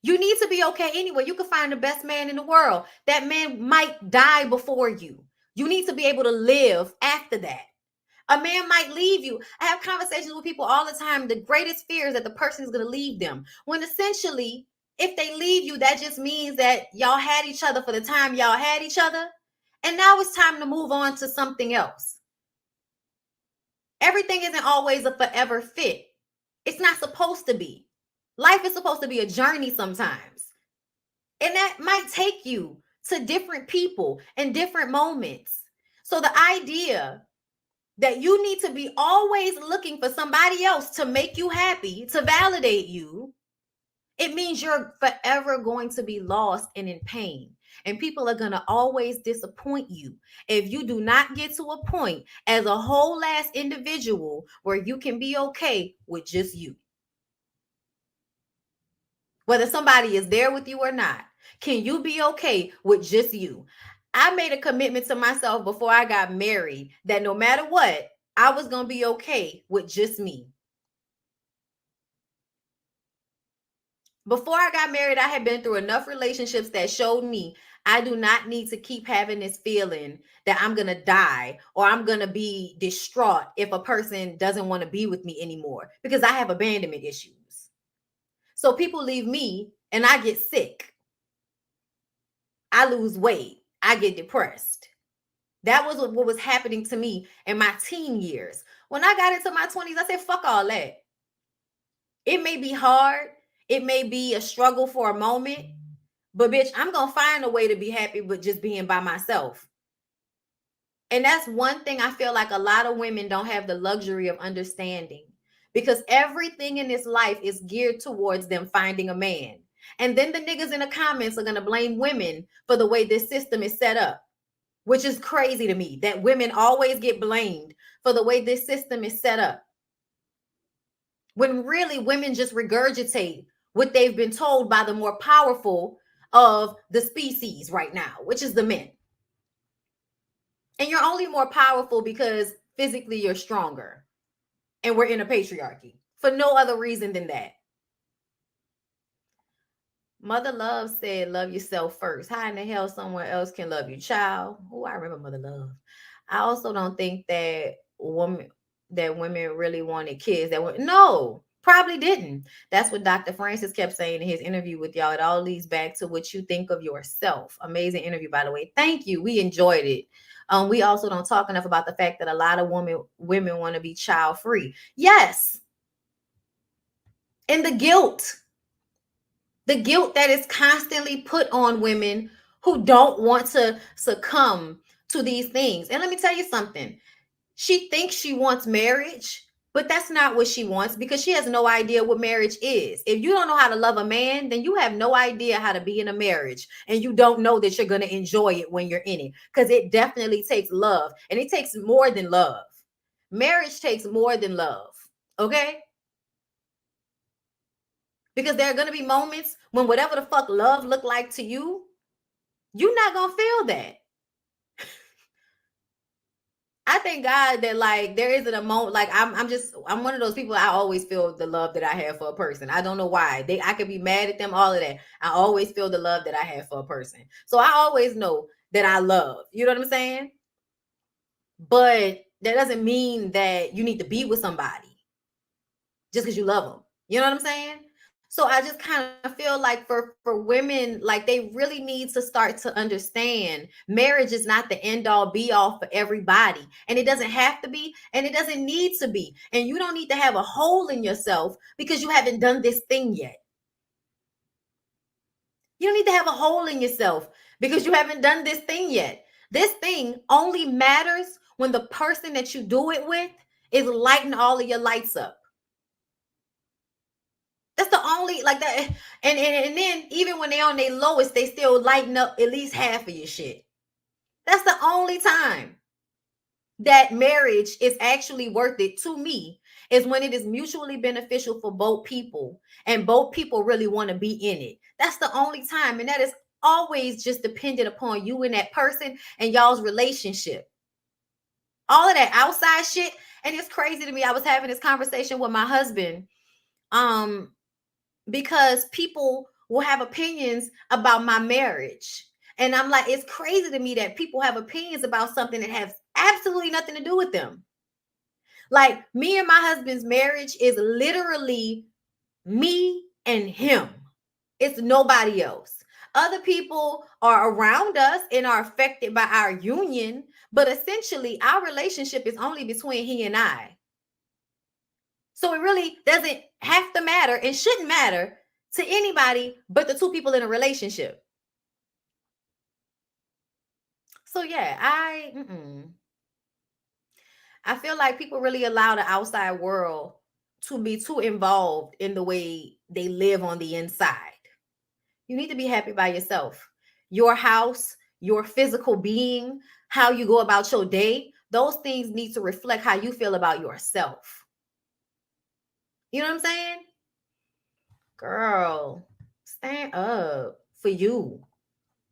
You need to be okay anyway. You can find the best man in the world. That man might die before you. You need to be able to live after that. A man might leave you. I have conversations with people all the time. The greatest fear is that the person is going to leave them. When essentially, if they leave you, that just means that y'all had each other for the time y'all had each other. And now it's time to move on to something else. Everything isn't always a forever fit. It's not supposed to be. Life is supposed to be a journey sometimes. And that might take you to different people and different moments. So the idea that you need to be always looking for somebody else to make you happy, to validate you, it means you're forever going to be lost and in pain. And people are going to always disappoint you if you do not get to a point as a whole ass individual where you can be okay with just you. Whether somebody is there with you or not, can you be okay with just you? I made a commitment to myself before I got married that no matter what, I was going to be okay with just me. Before I got married, I had been through enough relationships that showed me I do not need to keep having this feeling that I'm going to die or I'm going to be distraught if a person doesn't want to be with me anymore, because I have abandonment issues. So people leave me and I get sick. I lose weight, I get depressed. That was what was happening to me in my teen years. When I got into my 20s, I said, fuck all that. It may be hard. It may be a struggle for a moment. But bitch, I'm going to find a way to be happy with just being by myself. And that's one thing I feel like a lot of women don't have the luxury of understanding. Because everything in this life is geared towards them finding a man. And then the niggas in the comments are going to blame women for the way this system is set up. Which is crazy to me, that women always get blamed for the way this system is set up. When really women just regurgitate what they've been told by the more powerful of the species right now, which is the men. And you're only more powerful because physically you're stronger. And we're in a patriarchy for no other reason than that. Mother Love said, love yourself first. How in the hell someone else can love you, child? Oh, I remember Mother Love. I also don't think that women really wanted kids. No, probably didn't. That's what Dr. Francis kept saying in his interview with y'all. It all leads back to what you think of yourself. Amazing interview, by the way. Thank you. We enjoyed it. We also don't talk enough about the fact that a lot of women want to be child free. Yes. And the guilt that is constantly put on women who don't want to succumb to these things. And let me tell you something. She thinks she wants marriage, but that's not what she wants because she has no idea what marriage is. If you don't know how to love a man, then you have no idea how to be in a marriage. And you don't know that you're going to enjoy it when you're in it because it definitely takes love. And it takes more than love. Marriage takes more than love. Okay? Because there are going to be moments when whatever the fuck love look like to you, you're not going to feel that. I thank God that like there isn't a moment like I'm one of those people. I always feel the love that I have for a person. I don't know why. I could be mad at them, all of that. I always feel the love that I have for a person. So I always know that I love. You know what I'm saying? But that doesn't mean that you need to be with somebody just because you love them. You know what I'm saying? So I just kind of feel like for women, like they really need to start to understand marriage is not the end all be all for everybody. And it doesn't have to be, and it doesn't need to be. And you don't need to have a hole in yourself because you haven't done this thing yet. You don't need to have a hole in yourself because you haven't done this thing yet. This thing only matters when the person that you do it with is lighting all of your lights up. That's the only like that. And then even when they're on their lowest, they still lighten up at least half of your shit. That's the only time that marriage is actually worth it to me is when it is mutually beneficial for both people and both people really want to be in it. That's the only time. And that is always just dependent upon you and that person and y'all's relationship. All of that outside shit. And it's crazy to me. I was having this conversation with my husband. Because people will have opinions about my marriage. And I'm like, it's crazy to me that people have opinions about something that has absolutely nothing to do with them. Like me and my husband's marriage is literally me and him. It's nobody else. Other people are around us and are affected by our union, but essentially our relationship is only between he and I. So it really doesn't have to matter and shouldn't matter to anybody but the two people in a relationship. So yeah, I feel like people really allow the outside world to be too involved in the way they live on the inside. You need to be happy by yourself. Your house, your physical being, how you go about your day, those things need to reflect how you feel about yourself. You know what I'm saying? Girl, stand up for you.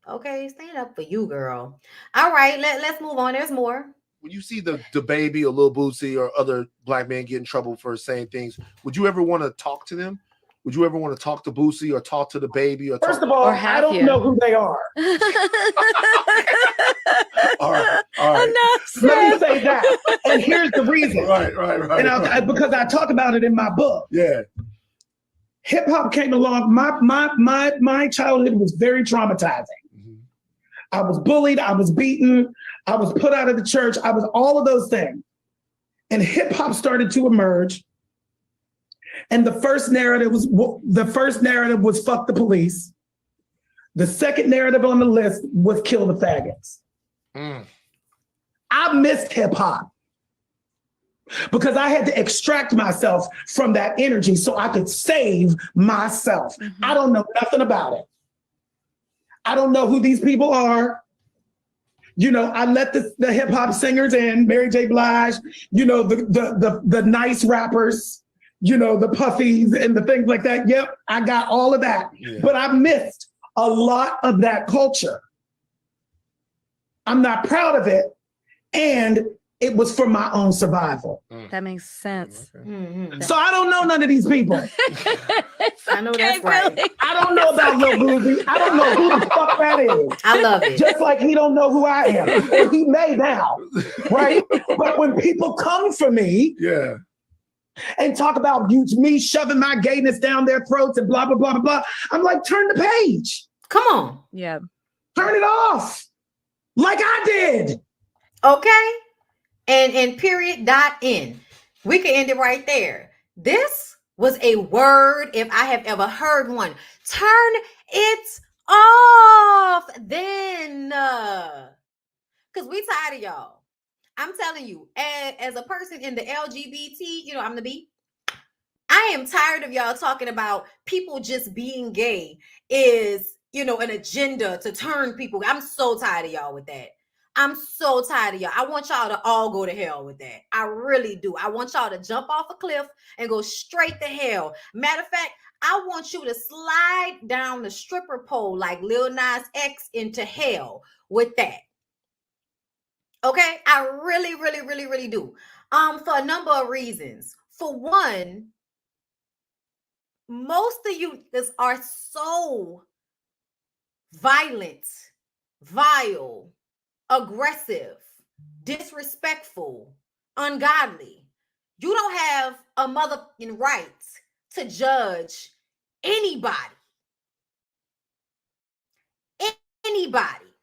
Okay, stand up for you, girl. All right, let's move on. There's more. When you see the baby or Lil Boosie or other black men get in trouble for saying things, would you ever want to talk to them? Would you ever want to talk to Boosie or talk to the baby? Or First of all, I don't know who they are. All right. Let me say that. And here's the reason. Right. And because I talk about it in my book. Yeah. Hip hop came along. My childhood was very traumatizing. Mm-hmm. I was bullied. I was beaten. I was put out of the church. I was all of those things. And hip hop started to emerge. And the first narrative was fuck the police. The second narrative on the list was kill the faggots. I missed hip hop because I had to extract myself from that energy so I could save myself. I don't know nothing about it. I don't know who these people are. You know, I let the hip hop singers in, Mary J. Blige, you know, the nice rappers, you know, the Puffies and the things like that. Yep, I got all of that. Yeah. But I missed a lot of that culture. I'm not proud of it. And it was for my own survival. That makes sense. So I don't know none of these people. I know that's right. I don't know about Lil Boozy. I don't know who the fuck that is. I love it. Just like he don't know who I am. And he may now, right? But when people come for me, and talk about me shoving my gayness down their throats and blah, blah, blah, blah, blah, I'm like, turn the page. Come on. Yeah. Turn it off. Like I did. Okay. And period dot in. We can end it right there. This was a word, if I have ever heard one. Turn it off then. Because we tired of y'all. I'm telling you, as a person in the LGBT, you know, I'm the B. I am tired of y'all talking about people just being gay is, you know, an agenda to turn people. I'm so tired of y'all with that. I'm so tired of y'all. I want y'all to all go to hell with that. I really do. I want y'all to jump off a cliff and go straight to hell. Matter of fact, I want you to slide down the stripper pole like Lil Nas X into hell with that. Okay? I really, really, really, really do. For a number of reasons. For one, most of you are so violent, vile, aggressive, disrespectful, ungodly. You don't have a motherfucking right to judge anybody. Anybody.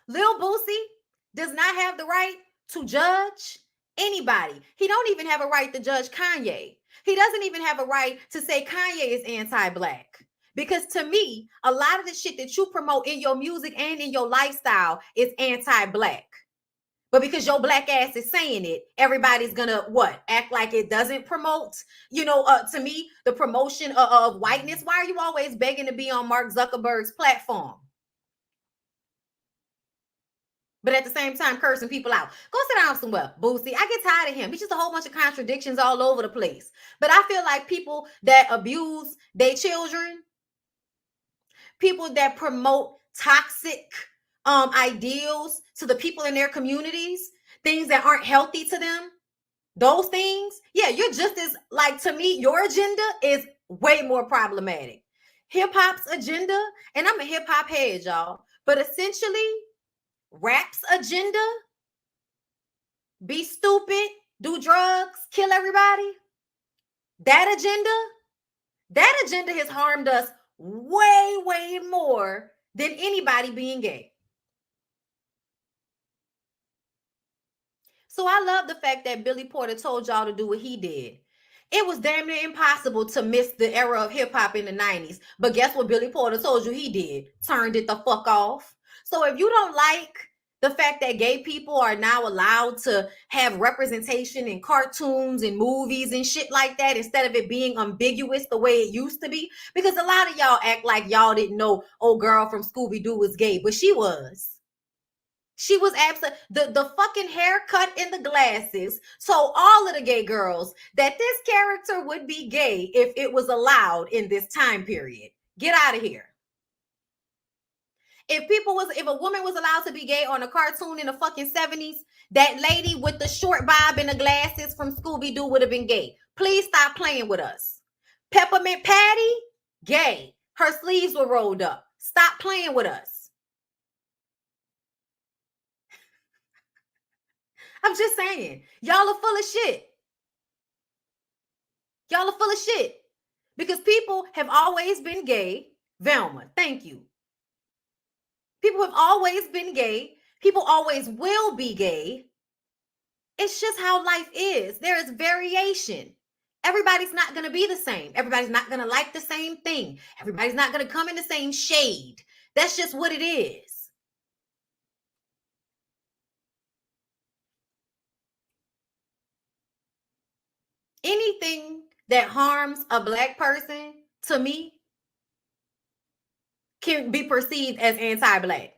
Lil Boosie does not have the right to judge anybody. He don't even have a right to judge Kanye. He doesn't even have a right to say Kanye is anti-Black. Because to me, a lot of the shit that you promote in your music and in your lifestyle is anti-Black. But because your Black ass is saying it, everybody's gonna act like it doesn't promote, you know, to me, the promotion of whiteness. Why are you always begging to be on Mark Zuckerberg's platform? But at the same time, cursing people out. Go sit down somewhere, Boosie. I get tired of him. He's just a whole bunch of contradictions all over the place. But I feel like people that abuse their children, people that promote toxic ideals to the people in their communities, things that aren't healthy to them, those things, yeah, you're just as, like, to me, your agenda is way more problematic. Hip-hop's agenda, and I'm a hip-hop head, y'all, but essentially, rap's agenda, be stupid, do drugs, kill everybody, that agenda has harmed us way, way more than anybody being gay. So I love the fact that Billy Porter told y'all to do what he did. It was damn near impossible to miss the era of hip hop in the 90s. But guess what Billy Porter told you he did? Turned it the fuck off. So if you don't like the fact that gay people are now allowed to have representation in cartoons and movies and shit like that, instead of it being ambiguous the way it used to be, because a lot of y'all act like y'all didn't know old girl from Scooby-Doo was gay, but she was. She was absolutely, the fucking haircut and the glasses told all of the gay girls that this character would be gay if it was allowed in this time period. Get out of here. If a woman was allowed to be gay on a cartoon in the fucking 70s, that lady with the short bob and the glasses from Scooby-Doo would have been gay. Please stop playing with us. Peppermint Patty, gay. Her sleeves were rolled up. Stop playing with us. I'm just saying, y'all are full of shit. Y'all are full of shit. Because people have always been gay. Velma, thank you. People have always been gay. People always will be gay. It's just how life is. There is variation. Everybody's not going to be the same. Everybody's not going to like the same thing. Everybody's not going to come in the same shade. That's just what it is. Anything that harms a Black person, to me, can be perceived as anti-Black.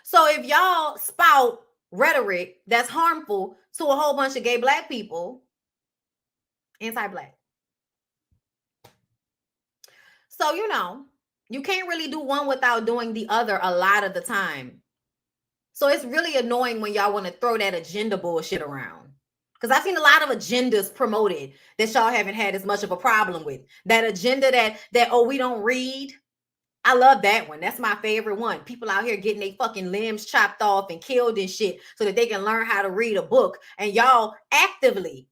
So if y'all spout rhetoric that's harmful to a whole bunch of gay Black people, anti-Black. So, you know, you can't really do one without doing the other a lot of the time. So it's really annoying when y'all want to throw that agenda bullshit around. Because I've seen a lot of agendas promoted that y'all haven't had as much of a problem with. That agenda that oh, we don't read. I love that one. That's my favorite one. People out here getting their fucking limbs chopped off and killed and shit so that they can learn how to read a book. And y'all actively,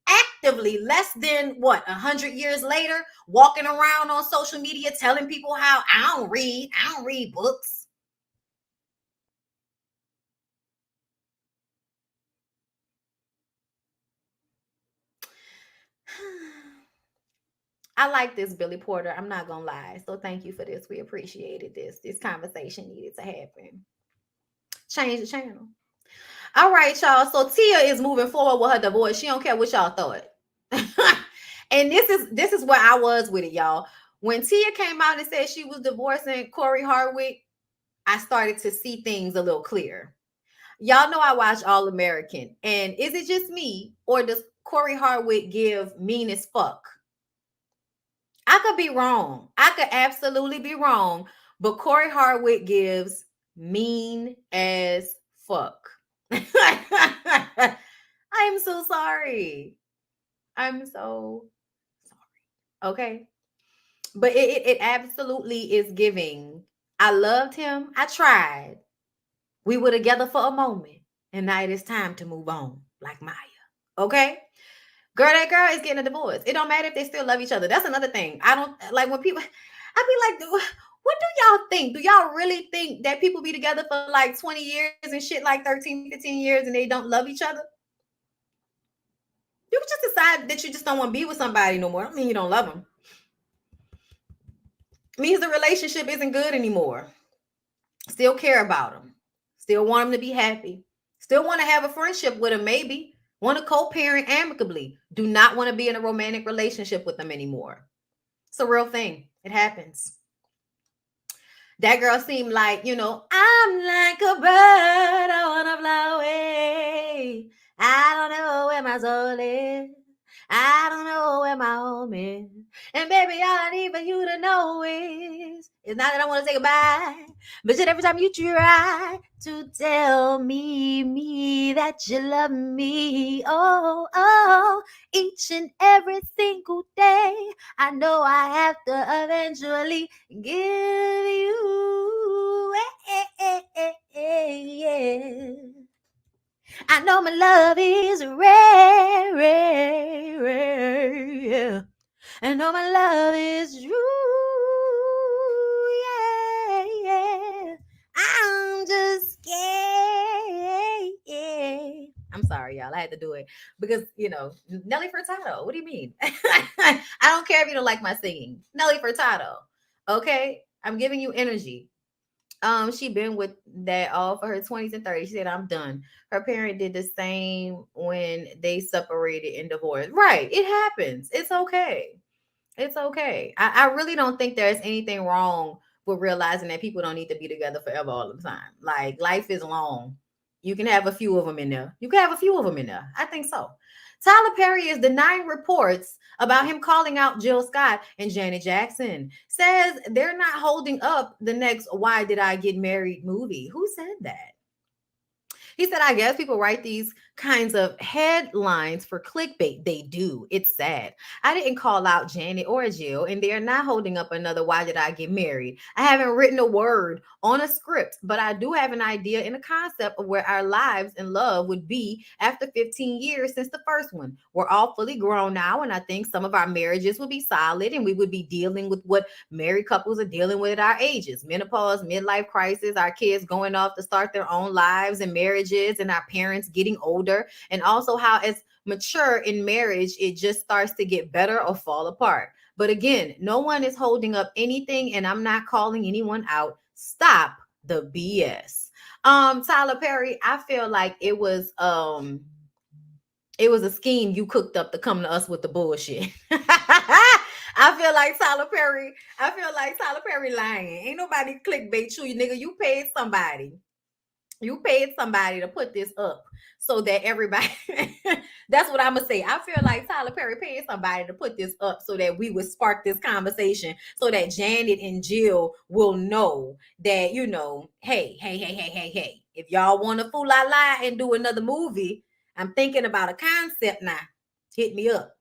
less than 100 years later, walking around on social media telling people how I don't read books. I like this, Billy Porter. I'm not gonna lie. So thank you for this. We appreciated this. This conversation needed to happen. Change the channel. All right, y'all. So Tia is moving forward with her divorce. She don't care what y'all thought. And this is where I was with it, y'all. When Tia came out and said she was divorcing Corey Hardwick, I started to see things a little clearer. Y'all know I watch All American. And is it just me, or does Corey Hardwick give mean as fuck? I could be wrong. I could absolutely be wrong. But Corey Hardwick gives mean as fuck. I am so sorry. I'm so sorry. Okay. But it absolutely is giving. I loved him. I tried. We were together for a moment. And now it is time to move on, like Maya. Okay? Girl, that girl is getting a divorce. It don't matter if they still love each other. That's another thing. I don't like when people, I be like, what do y'all think? Do y'all really think that people be together for like 20 years and shit, like 13, 15 years, and they don't love each other? You can just decide that you just don't want to be with somebody no more. I mean, you don't love them. It means the relationship isn't good anymore. Still care about them. Still want them to be happy. Still want to have a friendship with them, maybe. Want to co-parent amicably. Do not want to be in a romantic relationship with them anymore. It's a real thing. It happens. That girl seemed like, you know, I'm like a bird. I want to fly away. I don't know where my soul is. I don't know where my home is. And baby, all I need for you to know is, it's not that I want to say goodbye, but shit, every time you try to tell me that you love me, oh, each and every single day, I know I have to eventually give you, yeah. I know my love is rare, yeah. I know my love is true, yeah. I'm just scared, yeah. I'm sorry, y'all. I had to do it because, you know, Nelly Furtado. What do you mean? I don't care if you don't like my singing. Nelly Furtado. Okay? I'm giving you energy. She been with that all for her 20s and 30s. She said, I'm done. Her parent did the same when they separated and divorced. Right. It happens. It's okay. It's okay. I really don't think there's anything wrong with realizing that people don't need to be together forever all the time. Like, life is long. You can have a few of them in there. I think so. Tyler Perry is denying reports about him calling out Jill Scott and Janet Jackson. Says they're not holding up the next Why Did I Get Married movie. Who said that? He said, I guess people write these kinds of headlines for clickbait. They do. It's sad. I didn't call out Janet or Jill, and they are not holding up another why did I get married. I haven't written a word on a script, but I do have an idea and a concept of where our lives and love would be after 15 years since the first one. We're all fully grown now, and I think some of our marriages would be solid, and we would be dealing with what married couples are dealing with at our ages: menopause, midlife crisis, our kids going off to start their own lives and marriages, and our parents getting older, and also how as mature in marriage it just starts to get better or fall apart. But again, no one is holding up anything, and I'm not calling anyone out. Stop the BS. Tyler Perry, I feel like it was a scheme you cooked up to come to us with the bullshit. I feel like Tyler Perry lying. Ain't nobody clickbait you, nigga. You paid somebody to put this up so that everybody that's what I'm gonna say. I feel like Tyler Perry paid somebody to put this up so that we would spark this conversation, so that Janet and Jill will know that, you know, hey, if y'all want to fool la la and do another movie, I'm thinking about a concept now. Hit me up.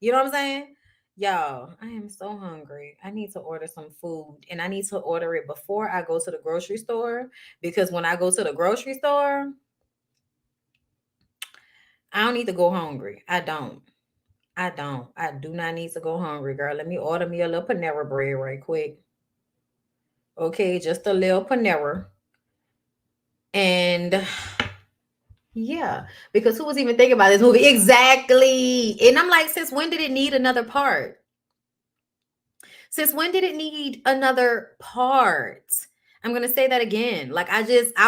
You know what I'm saying? Y'all, I am so hungry. I need to order some food, and I need to order it before I go to the grocery store, because when I go to the grocery store, I don't need to go hungry. I do not need to go hungry, girl. Let me order me a little Panera bread right quick. Okay, just a little Panera. And yeah, because who was even thinking about this movie? Exactly. And I'm like, since when did it need another part? I'm going to say that again. Like, I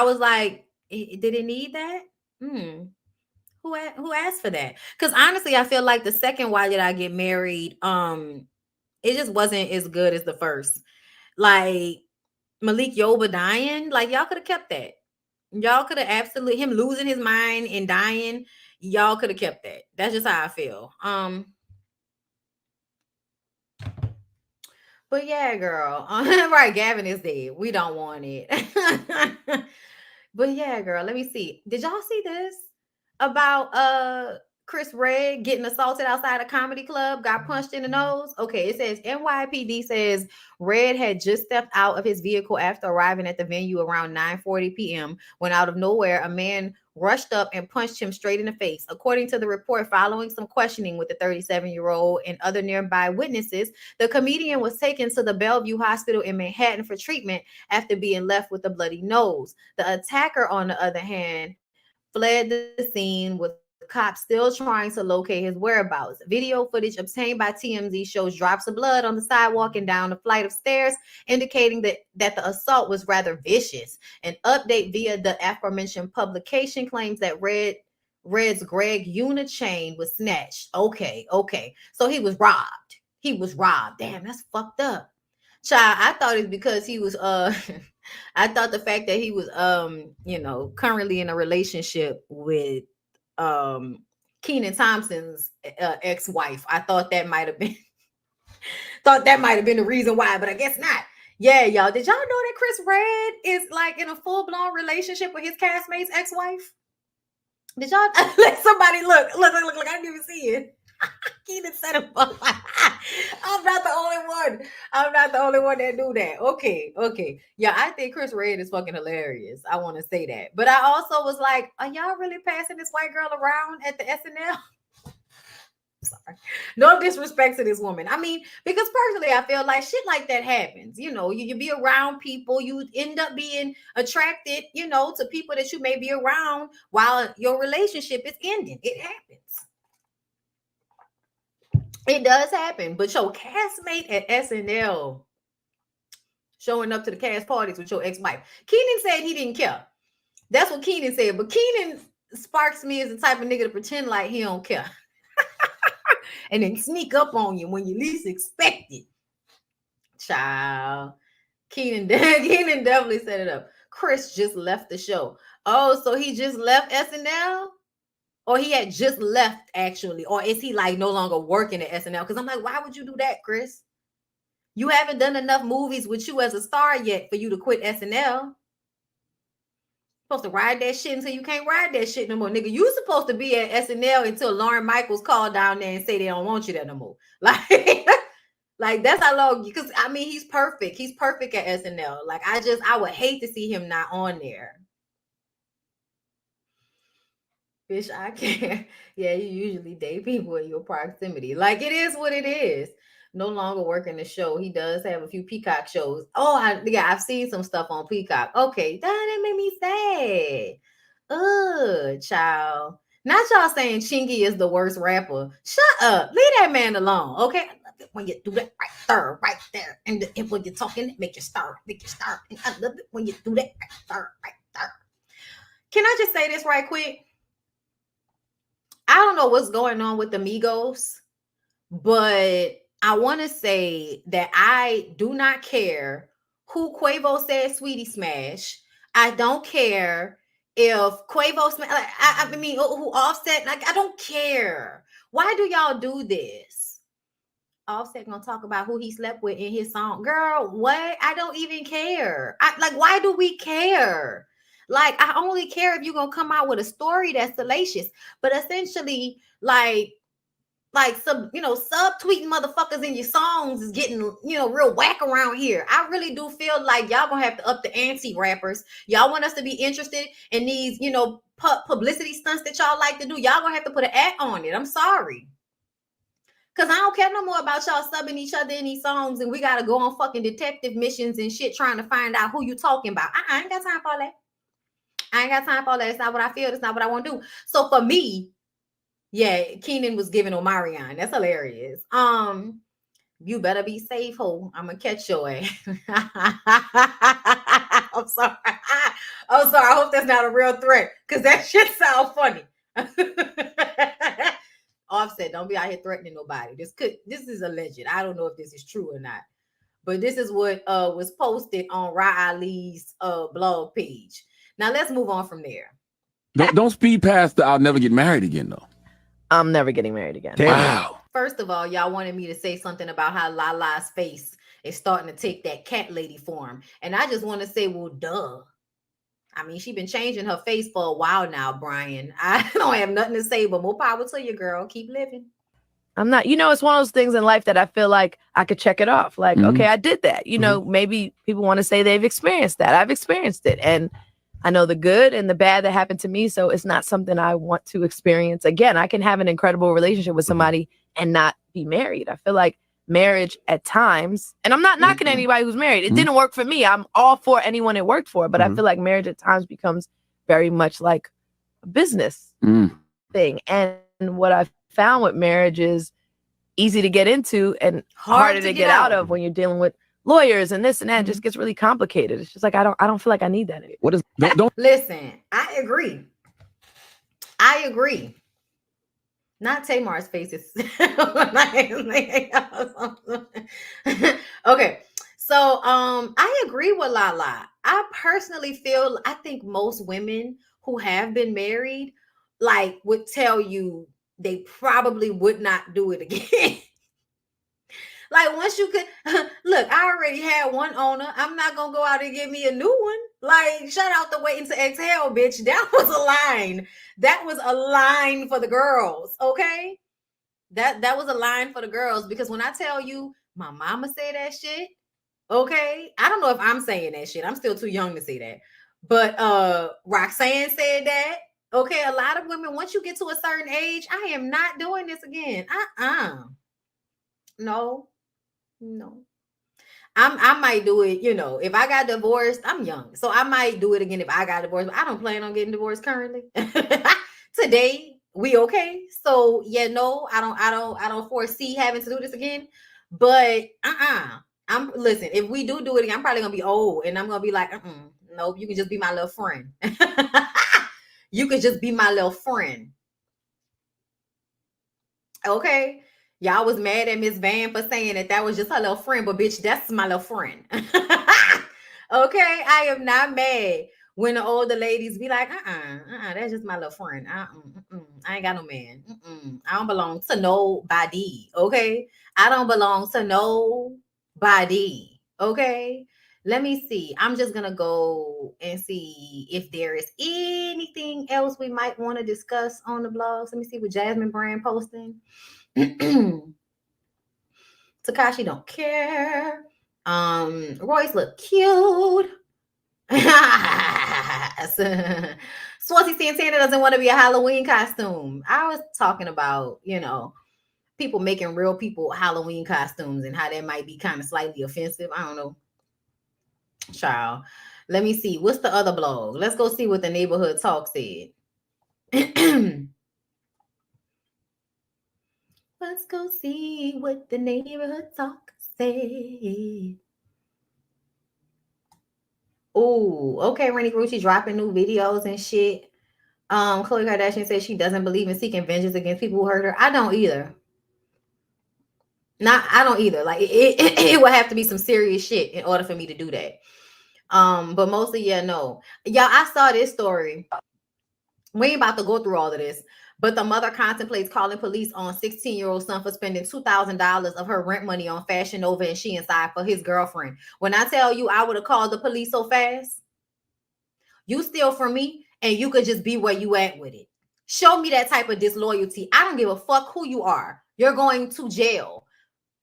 was like, did it need that? Who asked for that? Because honestly, I feel like the second Why Did I Get Married, it just wasn't as good as the first. Like, Malik Yoba dying, like, y'all could have kept that. Y'all could have absolutely, him losing his mind and dying, y'all could have kept that. That's just how I feel. But yeah, girl. Right, Gavin is dead. We don't want it. But yeah, girl, let me see. Did y'all see this about Chris Redd getting assaulted outside a comedy club, got punched in the nose? Okay, it says NYPD says Redd had just stepped out of his vehicle after arriving at the venue around 9:40 p.m. when out of nowhere a man rushed up and punched him straight in the face. According to the report, following some questioning with the 37-year-old and other nearby witnesses, the comedian was taken to the Bellevue Hospital in Manhattan for treatment after being left with a bloody nose. The attacker, on the other hand, fled the scene, with cops still trying to locate his whereabouts. Video footage obtained by TMZ shows drops of blood on the sidewalk and down a flight of stairs, indicating that the assault was rather vicious. An update via the aforementioned publication claims that Redd's Greg Una chain was snatched. Okay. So he was robbed. Damn, that's fucked up. Child, I thought it's because he was I thought the fact that he was currently in a relationship with Kenan Thompson's ex-wife. I thought that might have been the reason why, but I guess not. Yeah, y'all. Did y'all know that Chris Redd is like in a full-blown relationship with his castmate's ex-wife? Did y'all let somebody look? I didn't even see it. Kenan set him up. I'm not the only one that do that. Okay. Yeah, I think Chris Redd is fucking hilarious. I want to say that. But I also was like, are y'all really passing this white girl around at the SNL? Sorry. No disrespect to this woman. I mean, because personally, I feel like shit like that happens. You know, you be around people, you end up being attracted, to people that you may be around while your relationship is ending. It happens. It does happen. But your castmate at SNL showing up to the cast parties with your ex-wife. Kenan said he didn't care. That's what Kenan said. But Kenan sparks me as the type of nigga to pretend like he don't care. And then sneak up on you when you least expect it. Child. Kenan definitely set it up. Chris just left the show. Oh, so he just left SNL? Or he had just left, actually. Or is he like no longer working at SNL? Because I'm like, why would you do that, Chris? You haven't done enough movies with you as a star yet for you to quit SNL. Supposed to ride that shit until you can't ride that shit no more, nigga. You supposed to be at SNL until Lauren Michaels called down there and say they don't want you there no more. Like that's how long. Because I mean, he's perfect. He's perfect at SNL. Like I would hate to see him not on there. Bitch, I can't. Yeah, you usually date people in your proximity. Like it is what it is. No longer working the show. He does have a few Peacock shows. Oh, I've seen some stuff on Peacock. Okay, that made me sad. Child. Not y'all saying Chingy is the worst rapper. Shut up. Leave that man alone. Okay. I love it when you do that right there. And when you're talking, make you start. And I love it when you do that right there. Can I just say this right quick? I don't know what's going on with the Migos, but I want to say that I do not care who Quavo said Sweetie Smash. I don't care if Quavo smash. Like, I mean, who Offset. Like, I don't care. Why do y'all do this? Offset gonna talk about who he slept with in his song. Girl, what? I don't even care. Why do we care? Like, I only care if you're gonna come out with a story that's salacious. But essentially, like subtweeting motherfuckers in your songs is getting, real whack around here. I really do feel like y'all gonna have to up the ante, rappers. Y'all want us to be interested in these, publicity stunts that y'all like to do. Y'all gonna have to put an act on it. I'm sorry. Because I don't care no more about y'all subbing each other in these songs and we got to go on fucking detective missions and shit trying to find out who you talking about. I ain't got time for all that. I ain't got time for all that. It's not what I feel. It's not what I want to do. So for me, yeah, Keenan was giving Omarion. That's hilarious. You better be safe, ho. I'm gonna catch your ass. I'm sorry. I hope that's not a real threat because that shit sounds funny. Offset, don't be out here threatening nobody. This is alleged. I don't know if this is true or not, but this is what was posted on Ra Ali's blog page. Now let's move on from there. Don't speed past the I'll never get married again though. I'm never getting married again. Wow. First of all, y'all wanted me to say something about how Lala's face is starting to take that cat lady form. And I just want to say, well, duh. I mean, she's been changing her face for a while now, Brian. I don't have nothing to say, but more power to you, girl. Keep living. I'm not, it's one of those things in life that I feel like I could check it off. Like, okay, I did that. Maybe people want to say they've experienced that. I've experienced it. And I know the good and the bad that happened to me. So it's not something I want to experience again. I can have an incredible relationship with somebody and not be married. I feel like marriage at times, and I'm not knocking anybody who's married. It didn't work for me. I'm all for anyone it worked for, but I feel like marriage at times becomes very much like a business thing. And what I've found with marriage is easy to get into and harder to get out of when you're dealing with lawyers and this and that. It just gets really complicated. It's just like I don't feel like I need that anymore. What is don't listen, I agree. Not Tamar's face is okay. So I agree with Lala. I personally think most women who have been married would tell you they probably would not do it again. Once you could look, I already had one owner. I'm not gonna go out and get me a new one. Shout out to Waiting to Exhale, bitch. That was a line. That was a line for the girls. Okay. That was a line for the girls, because when I tell you my mama said that shit, okay. I don't know if I'm saying that shit. I'm still too young to say that. But Roxanne said that. Okay, a lot of women, once you get to a certain age, I am not doing this again. No. I might do it, if I got divorced. I'm young, so I might do it again if I got divorced, but I don't plan on getting divorced currently. Today, we okay. So yeah, no, I don't foresee having to do this again. But listen, if we do it again, I'm probably gonna be old and I'm gonna be like, nope, you can just be my little friend. You could just be my little friend. Okay. Y'all was mad at Miss Van for saying that was just her little friend, but bitch, that's my little friend. Okay, I am not mad when the older ladies be like, that's just my little friend. I ain't got no man. I don't belong to nobody. Okay, I don't belong to nobody. Okay, Let me see. I'm just gonna go and see if there is anything else we might want to discuss on the blogs. Let me see what Jasmine Brand posting. Takashi don't care. Royce look cute. Swazi Santana doesn't want to be a Halloween costume. I was talking about, people making real people Halloween costumes and how that might be kind of slightly offensive. I don't know. Child. Let me see. What's the other blog? Let's go see what the neighborhood talk said. Let's go see what the neighborhood talk said. Oh, okay, Rennie Grucci dropping new videos and shit. Khloe Kardashian says she doesn't believe in seeking vengeance against people who hurt her. I don't either. I don't either. Like it would have to be some serious shit in order for me to do that. But mostly, no. Y'all, I saw this story. We ain't about to go through all of this, but the mother contemplates calling police on 16-year-old son for spending $2,000 of her rent money on Fashion Nova and She Inside for his girlfriend. When I tell you I would have called the police so fast, you steal from me and you could just be where you at with it. Show me that type of disloyalty. I don't give a fuck who you are. You're going to jail.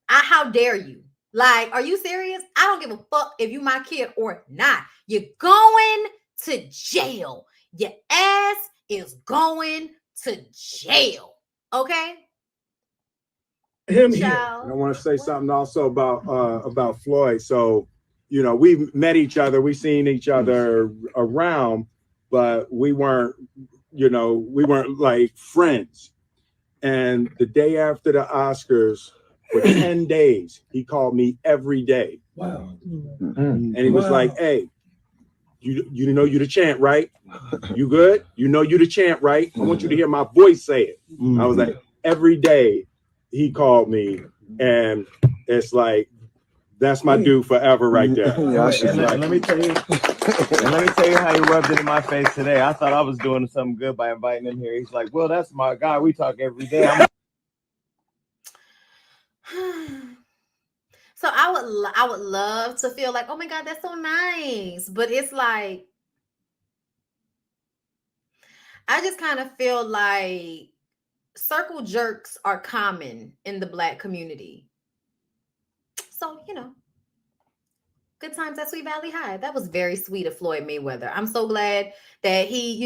How dare you? Like, are you serious? I don't give a fuck if you my kid or not. You're going to jail. Your ass is going to jail. Okay? Him here. And I want to say something also about Floyd. So, we met each other, we seen each other around, but we weren't like friends. And the day after the Oscars, for 10 days, he called me every day. Wow. And he was like, hey, you know you the champ, right? You good? You know you the champ, right? I want you to hear my voice say it. I was like, every day he called me, and it's like, that's my dude forever right there. Let me tell you how he rubbed it in my face today. I thought I was doing something good by inviting him here. He's like, well, that's my guy. We talk every day. So I would love to feel like, oh my God, that's so nice. But it's like, I just kind of feel like circle jerks are common in the Black community. So, good times at Sweet Valley High. That was very sweet of Floyd Mayweather. I'm so glad that he,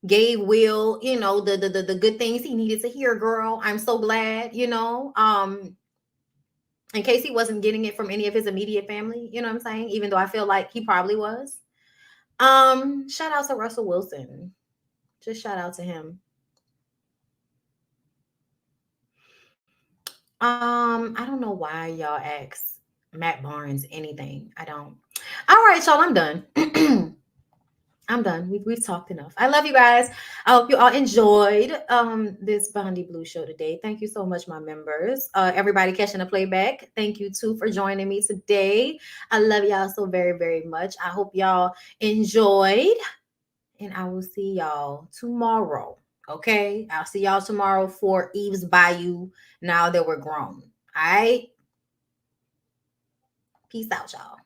gave Will, the good things he needed to hear, girl. I'm so glad, in case he wasn't getting it from any of his immediate family, you know what I'm saying? Even though I feel like he probably was. Shout out to Russell Wilson. Just shout out to him. I don't know why y'all ask Matt Barnes anything. I don't. All right, y'all, I'm done. I'm done. We've talked enough. I love you guys. I hope you all enjoyed this BondyBlue show today. Thank you so much, my members. Everybody catching the playback. Thank you too for joining me today. I love y'all so very, very much. I hope y'all enjoyed, and I will see y'all tomorrow. Okay, I'll see y'all tomorrow for Eve's Bayou. Now that we're grown. All right. Peace out, y'all.